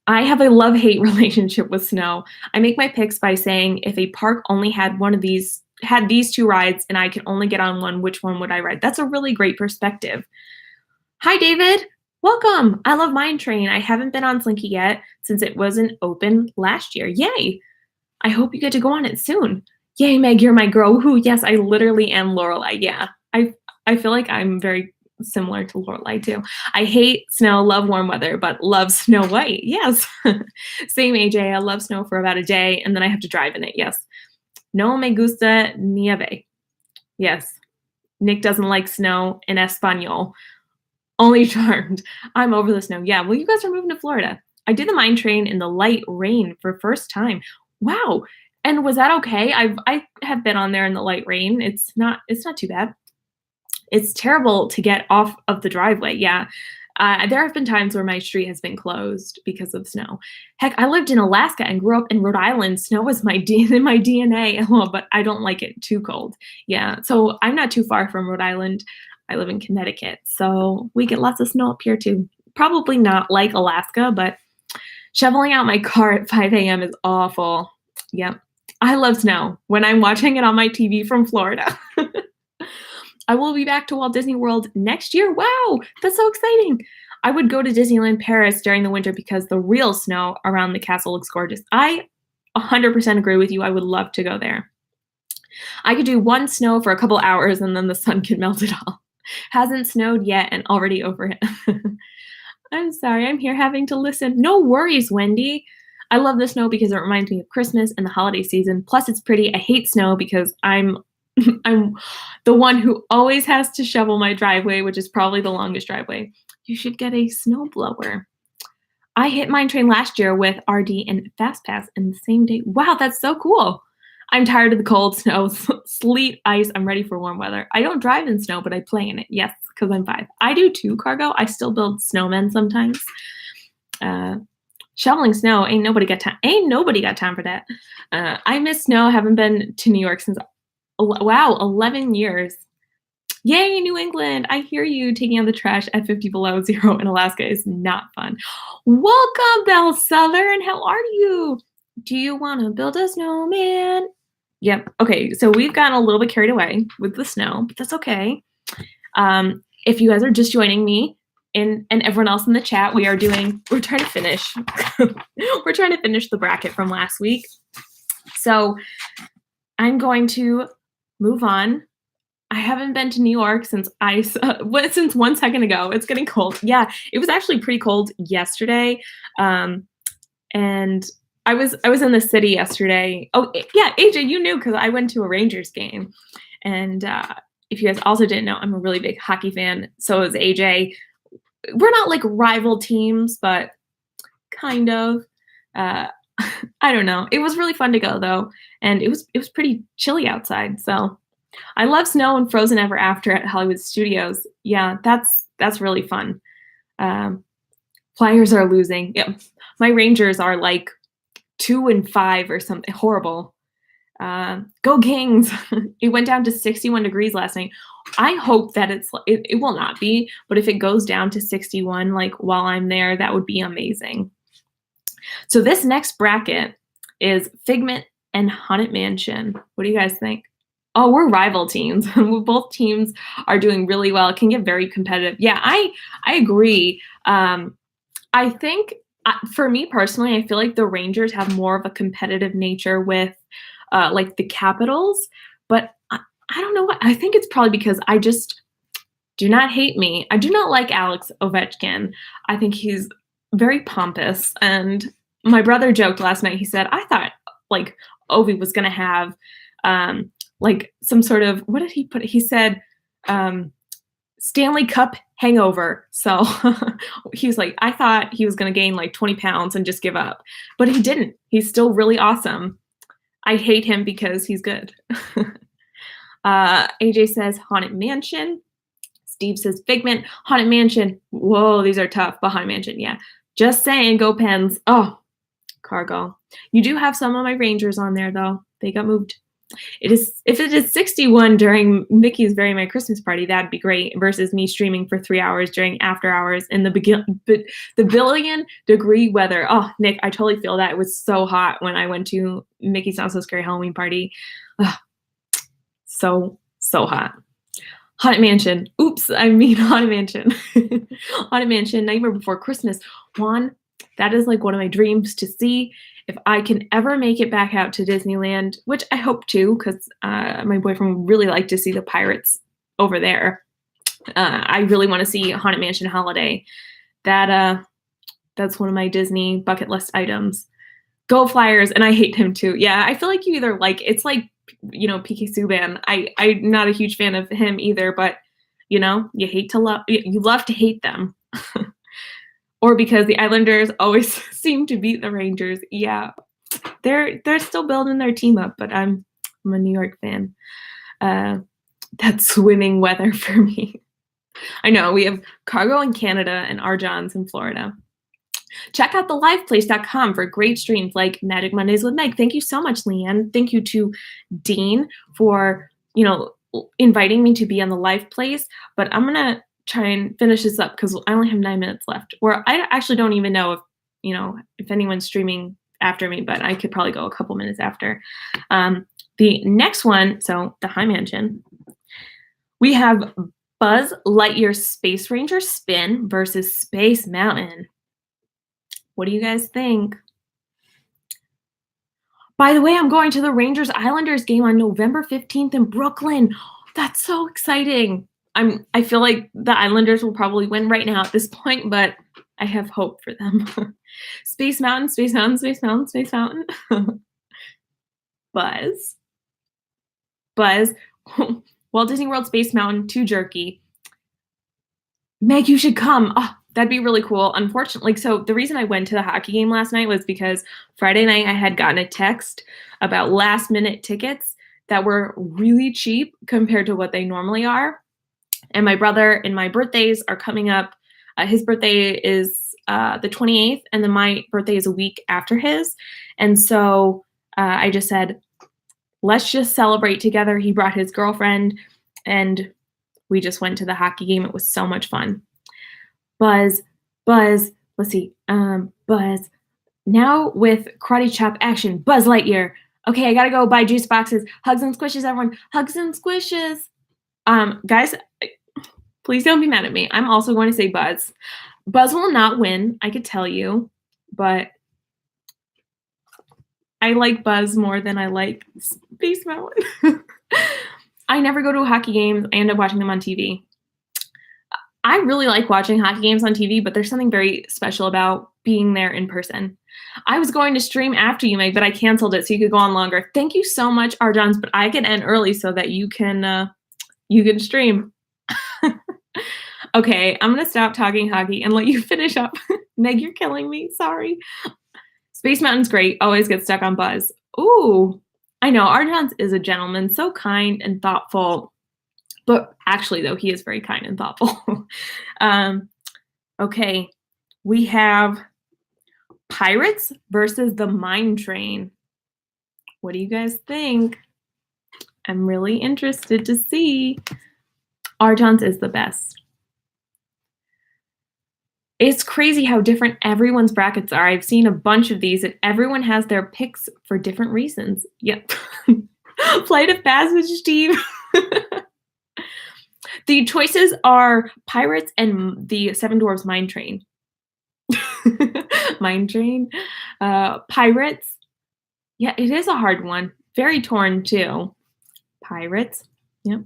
I have a love-hate relationship with snow. I make my picks by saying if a park only had these two rides and I could only get on one, which one would I ride? That's a really great perspective. Hi, David. Welcome. I love Mine Train. I haven't been on Slinky yet since it wasn't open last year. Yay. I hope you get to go on it soon. Yay, Meg, you're my girl. Woohoo. Yes, I literally am Lorelai. Yeah, I feel like I'm very similar to Lorelai too. I hate snow, love warm weather, but love Snow White. Yes. Same, AJ. I love snow for about a day, and then I have to drive in it. Yes. No me gusta nieve. Yes. Nick doesn't like snow in Espanol. Only Charmed. I'm over the snow. Yeah, well, you guys are moving to Florida. I did the Mine Train in the light rain for first time. Wow. And was that okay? I have been on there in the light rain. It's not too bad. It's terrible to get off of the driveway. Yeah. There have been times where my street has been closed because of snow. Heck, I lived in Alaska and grew up in Rhode Island. Snow was in my DNA, but I don't like it too cold. Yeah, so I'm not too far from Rhode Island. I live in Connecticut, so we get lots of snow up here too. Probably not like Alaska, but shoveling out my car at 5 a.m. is awful. Yep. I love snow when I'm watching it on my TV from Florida. I will be back to Walt Disney World next year. Wow, that's so exciting. I would go to Disneyland Paris during the winter because the real snow around the castle looks gorgeous. I 100% agree with you. I would love to go there. I could do one snow for a couple hours and then the sun could melt it all. Hasn't snowed yet and already over it. I'm sorry, I'm here having to listen. No worries, Wendy. I love the snow because it reminds me of Christmas and the holiday season. Plus, it's pretty. I hate snow because I'm the one who always has to shovel my driveway, which is probably the longest driveway. You should get a snowblower. I hit Mine Train last year with RD and FastPass in the same day. Wow, that's so cool. I'm tired of the cold, snow, sleet, ice. I'm ready for warm weather. I don't drive in snow, but I play in it. Yes, because I'm 5. I do too, Cargo. I still build snowmen sometimes. Shoveling snow, ain't nobody got time for that. I miss snow. Haven't been to New York since, wow, 11 years. Yay, New England. I hear you. Taking out the trash at 50 below zero in Alaska is not fun. Welcome, Belle Southern. How are you? Do you want to build a snowman? Yep. Okay, so we've gotten a little bit carried away with the snow, but that's okay. If you guys are just joining me and everyone else in the chat, we're trying to finish. We're trying to finish the bracket from last week. So I'm going to move on. I haven't been to New York since 1 second ago. It's getting cold. Yeah, it was actually pretty cold yesterday. And I was in the city yesterday. Oh, yeah, AJ, you knew because I went to a Rangers game. And if you guys also didn't know, I'm a really big hockey fan. So is AJ. We're not like rival teams, but kind of. I don't know. It was really fun to go though, and it was pretty chilly outside. So I love snow and Frozen Ever After at Hollywood Studios. Yeah, that's really fun. Flyers are losing. Yeah, my Rangers are like 2-5 or something horrible. Go Kings! It went down to 61 degrees last night. I hope that it will not be, but if it goes down to 61, like while I'm there, that would be amazing. So this next bracket is Figment and Haunted Mansion. What do you guys think? Oh, we're rival teams. Both teams are doing really well. It can get very competitive. Yeah, I agree. I think for me personally, I feel like the Rangers have more of a competitive nature with like the Capitals, but I don't know what. I think it's probably because I just do not hate me. I do not like Alex Ovechkin. I think he's very pompous. And my brother joked last night. He said, I thought like Ovi was going to have like some sort of, what did he put? He said Stanley Cup hangover. So he was like, I thought he was going to gain like 20 pounds and just give up. But he didn't. He's still really awesome. I hate him because he's good. AJ says Haunted Mansion. Steve says Figment. Haunted Mansion. Whoa, these are tough. But Haunted Mansion, yeah. Just saying, go Pens. Oh, Cargo. You do have some of my Rangers on there, though. They got moved. If it is 61 during Mickey's Very Merry Christmas Party, that'd be great, versus me streaming for 3 hours during after hours in the billion-degree weather. Oh, Nick, I totally feel that. It was so hot when I went to Mickey's Not So Scary Halloween Party. Ugh, so hot. Haunted Mansion. Oops, I mean Haunted Mansion. Haunted Mansion, Nightmare Before Christmas. Juan, that is like one of my dreams to see. If I can ever make it back out to Disneyland, which I hope to, because my boyfriend would really like to see the pirates over there. I really want to see Haunted Mansion Holiday. That's one of my Disney bucket list items. Go Flyers, and I hate him too. Yeah, I feel like you either like, it's like, PK Subban. I'm not a huge fan of him either, but you love to hate them. Or because the Islanders always seem to beat the Rangers. Yeah, they're still building their team up, but I'm a New York fan. That's swimming weather for me. I know, we have Cargo in Canada and Arjons in Florida. Check out theliveplace.com for great streams like Magic Mondays with Meg. Thank you so much, Leanne. Thank you to Dean for, inviting me to be on the Live Place. But I'm going to try and finish this up because I only have 9 minutes left. Or I actually don't even know if anyone's streaming after me, but I could probably go a couple minutes after. The next one, so the High Mansion, we have Buzz Lightyear Space Ranger Spin versus Space Mountain. What do you guys think? By the way, I'm going to the Rangers Islanders game on November 15th in Brooklyn. That's so exciting. I feel like the Islanders will probably win right now at this point, but I have hope for them. Space Mountain, Space Mountain, Space Mountain, Space Mountain. Buzz. Walt Disney World Space Mountain, too jerky. Meg, you should come. Oh, that'd be really cool. Unfortunately, so the reason I went to the hockey game last night was because Friday night I had gotten a text about last minute tickets that were really cheap compared to what they normally are. And my brother and my birthdays are coming up. His birthday is the 28th, and then my birthday is a week after his. And so I just said, let's just celebrate together. He brought his girlfriend, and we just went to the hockey game. It was so much fun. Buzz, let's see. Buzz. Now with karate chop action, Buzz Lightyear. Okay, I gotta go buy juice boxes. Hugs and squishes, everyone. Hugs and squishes. Guys, please don't be mad at me. I'm also going to say Buzz. Buzz will not win, I could tell you, but I like Buzz more than I like Space Mountain. I never go to hockey games. I end up watching them on TV. I really like watching hockey games on TV, but there's something very special about being there in person. I was going to stream after you, Meg, but I canceled it so you could go on longer. Thank you so much, Arjons, but I can end early so that you can stream. Okay, I'm going to stop talking hockey and let you finish up. Meg, you're killing me. Sorry. Space Mountain's great. Always get stuck on Buzz. Ooh, I know. Arjons is a gentleman, so kind and thoughtful. But actually, though, he is very kind and thoughtful. Okay, we have Pirates versus the Mine Train. What do you guys think? I'm really interested to see. Arjons is the best. It's crazy how different everyone's brackets are. I've seen a bunch of these, and everyone has their picks for different reasons. Yep. Flight of Passage, Steve. The choices are Pirates and the Seven Dwarfs Mine Train. Mine Train. Pirates. Yeah, it is a hard one. Very torn, too. Pirates. Yep.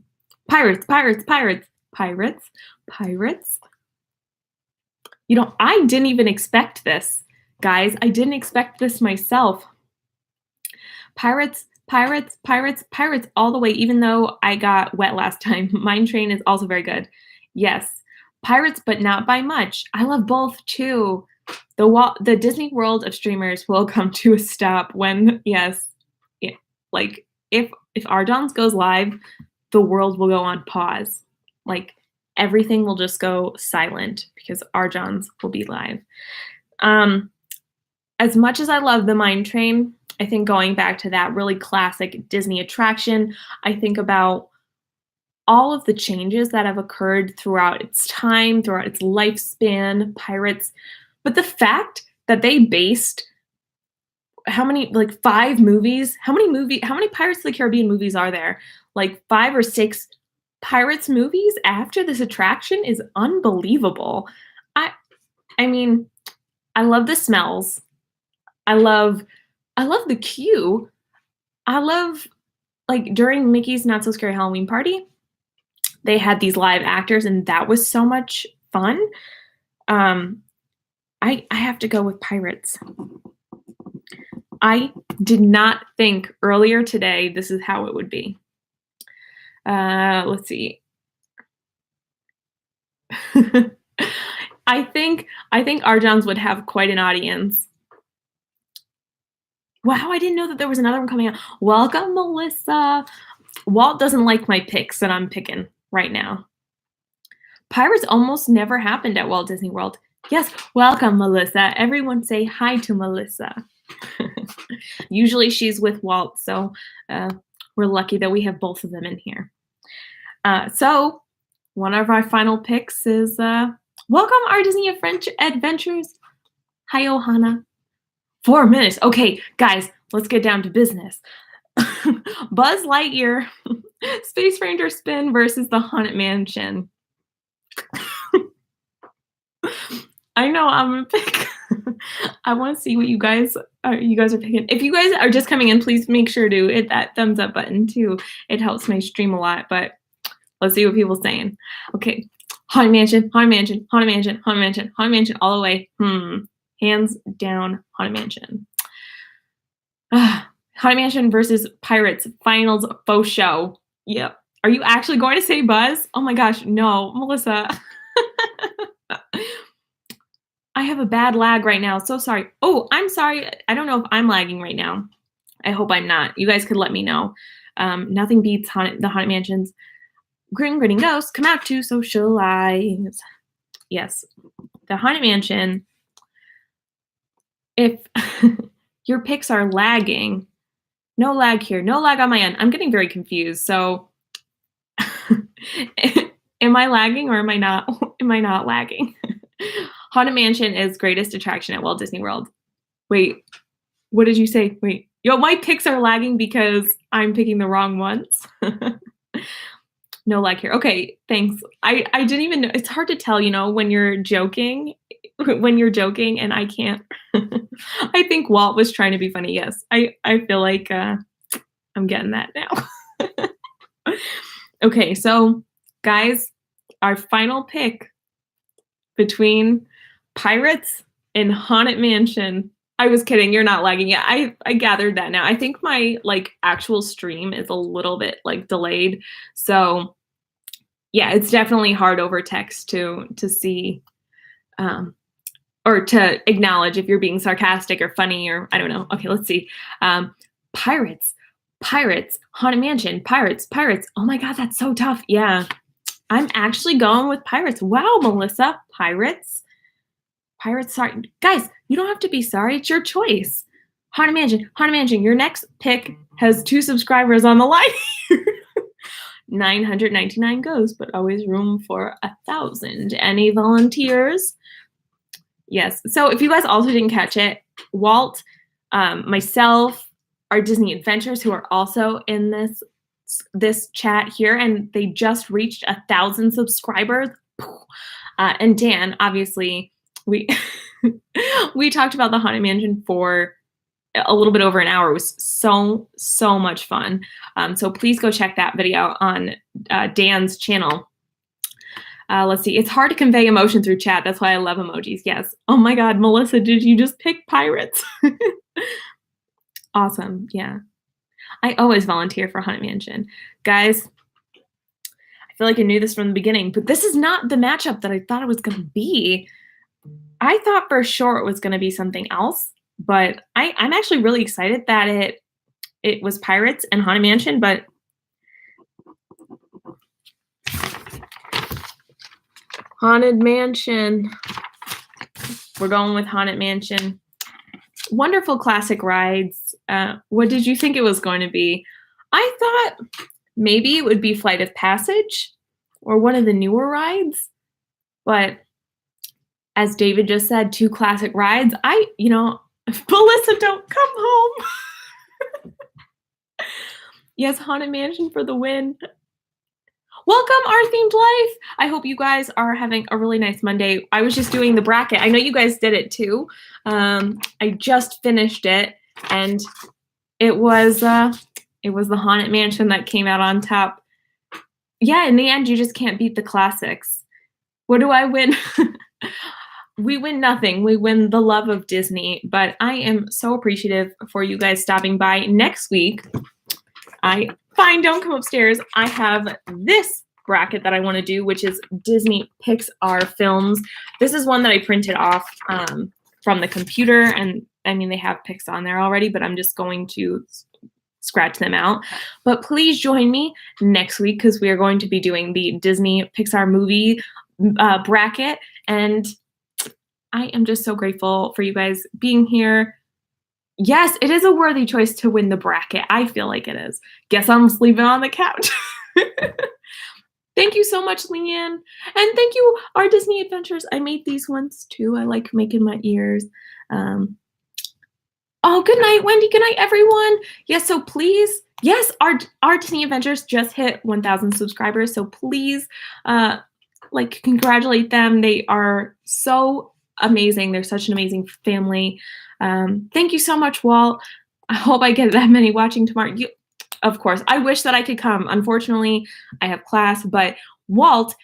Pirates, pirates, pirates, pirates, pirates. I didn't even expect this, guys. I didn't expect this myself. Pirates, pirates, pirates, pirates all the way, even though I got wet last time. Mine Train is also very good. Yes. Pirates, but not by much. I love both, too. The Disney World of streamers will come to a stop when, yes, yeah, like, if Arjons goes live, the world will go on pause. Like, everything will just go silent because Arjons will be live. as much as I love the Mine Train, I think going back to that really classic Disney attraction, I think about all of the changes that have occurred throughout its time, throughout its lifespan, Pirates. But the fact that they based how many, like 5 movies? How many Pirates of the Caribbean movies are there? Like 5 or 6 Pirates movies after this attraction is unbelievable. I I mean, I love the smells. I love the queue. I love like during Mickey's Not So Scary Halloween Party, they had these live actors and that was so much fun. Um I have to go with Pirates. I did not think earlier today this is how it would be. Let's see. I think Arjons would have quite an audience. Wow, I didn't know that there was another one coming out. Welcome, Melissa. Walt doesn't like my picks that I'm picking right now. Pirates almost never happened at Walt Disney World. Yes, welcome, Melissa. Everyone say hi to Melissa. Usually she's with Walt, so we're lucky that we have both of them in here. So one of our final picks is welcome, our Disney Adventures. Hi, Ohana. 4 minutes. Okay, guys, let's get down to business. Buzz Lightyear, Space Ranger Spin versus the Haunted Mansion. I know I'm gonna pick. I want to see what you guys are picking. If you guys are just coming in, please make sure to hit that thumbs up button too. It helps my stream a lot. But let's see what people are saying. Okay, Haunted Mansion, Haunted Mansion, Haunted Mansion, Haunted Mansion, Haunted Mansion, all the way. Hands down, Haunted Mansion. Haunted Mansion versus Pirates finals faux show. Yep. Are you actually going to say Buzz? Oh my gosh, no, Melissa. I have a bad lag right now. So sorry. Oh, I'm sorry. I don't know if I'm lagging right now. I hope I'm not. You guys could let me know. Nothing beats the Haunted Mansions. Grinning Ghosts come out to socialize. Yes, the Haunted Mansion. If your picks are lagging, no lag here, no lag on my end. I'm getting very confused. So am I lagging or am I not? Am I not lagging? Haunted Mansion is greatest attraction at Walt Disney World. Wait, what did you say? Wait, my picks are lagging because I'm picking the wrong ones. No lag here. Okay, thanks. I didn't even know. It's hard to tell, when you're joking, and I can't. I think Walt was trying to be funny. Yes, I feel like I'm getting that now. Okay, so guys, our final pick between Pirates and Haunted Mansion. I was kidding. You're not lagging yet. I gathered that now. I think my actual stream is a little bit delayed. So yeah, it's definitely hard over text to see or to acknowledge if you're being sarcastic or funny or I don't know. Okay, let's see. Pirates, Haunted Mansion, Pirates. Oh my God, that's so tough. Yeah, I'm actually going with Pirates. Wow, Melissa, Pirates. Sorry, guys, you don't have to be sorry. It's your choice. Haunted Mansion. Your next pick has 2 subscribers on the line. 999 goes, but always room for 1,000. Any volunteers? Yes. So if you guys also didn't catch it, Walt, myself, our Disney Adventures, who are also in this chat here, and they just reached 1,000 subscribers. And Dan, obviously, we talked about the Haunted Mansion for a little bit over an hour. It was so much fun. So please go check that video on Dan's channel. Let's see. It's hard to convey emotion through chat. That's why I love emojis. Yes. Oh my God, Melissa, did you just pick Pirates? Awesome. Yeah. I always volunteer for Haunted Mansion. Guys, I feel like I knew this from the beginning, but this is not the matchup that I thought it was going to be. I thought for sure it was going to be something else, but I'm actually really excited that it was Pirates and Haunted Mansion, but Haunted Mansion. We're going with Haunted Mansion. wonderful classic rides. What did you think it was going to be? I thought maybe it would be Flight of Passage or one of the newer rides, but as David just said, 2 classic rides. Melissa, don't come home. Yes, Haunted Mansion for the win. Welcome, Our Themed Life. I hope you guys are having a really nice Monday. I was just doing the bracket. I know you guys did it too. I just finished it, and it was the Haunted Mansion that came out on top. Yeah, in the end, you just can't beat the classics. What do I win? We win nothing. We win the love of Disney. But I am so appreciative for you guys stopping by. Next week, fine, don't come upstairs. I have this bracket that I want to do, which is Disney Pixar films. This is one that I printed off from the computer, and I mean, they have Pixar on there already, but I'm just going to scratch them out. But please join me next week because we are going to be doing the Disney Pixar movie bracket, and I am just so grateful for you guys being here. Yes, it is a worthy choice to win the bracket. I feel like it is. Guess I'm sleeping on the couch. Thank you so much, Leanne. And thank you, Our Disney Adventures. I made these ones too. I like making my ears. Oh, good night, Wendy. Good night, everyone. Yes, so please, yes, our Disney Adventures just hit 1,000 subscribers. So please, congratulate them. They are so amazing. They're such an amazing family. Thank you so much, Walt. I hope I get that many watching tomorrow. Of course, I wish that I could come. Unfortunately, I have class, but Walt,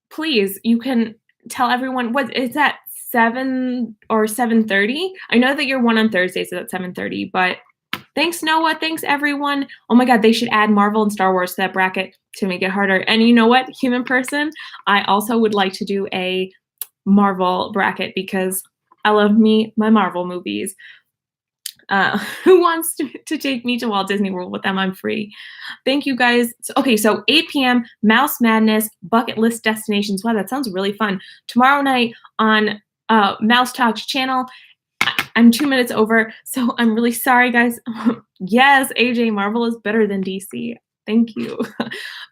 please, you can tell everyone, what is that, 7 or 7:30? I know that you're one on Thursdays, so that's 7:30, but thanks, Noah. Thanks, everyone. Oh my God, they should add Marvel and Star Wars to that bracket to make it harder. And you know what, human person, I also would like to do a Marvel bracket because I love my Marvel movies. Who wants to take me to Walt Disney World with them? I'm free. Thank you guys. So 8 p.m. Mouse Madness Bucket List Destinations. Wow, that sounds really fun. Tomorrow night on Mouse Talks channel. I'm 2 minutes over, so I'm really sorry, guys. Yes, AJ, Marvel is better than DC. Thank you.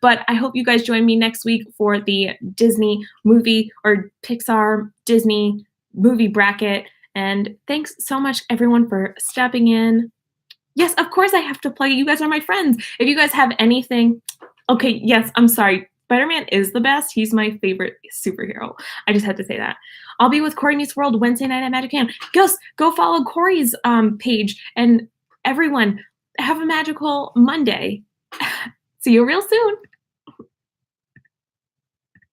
But I hope you guys join me next week for the Disney movie or Pixar Disney movie bracket. And thanks so much, everyone, for stepping in. Yes, of course I have to plug it. You guys are my friends. If you guys have anything, okay, yes, I'm sorry. Spider-Man is the best. He's my favorite superhero. I just had to say that. I'll be with Corey Meets World Wednesday night at Magic Hand. Go follow Corey's page. And everyone, have a magical Monday. See you real soon.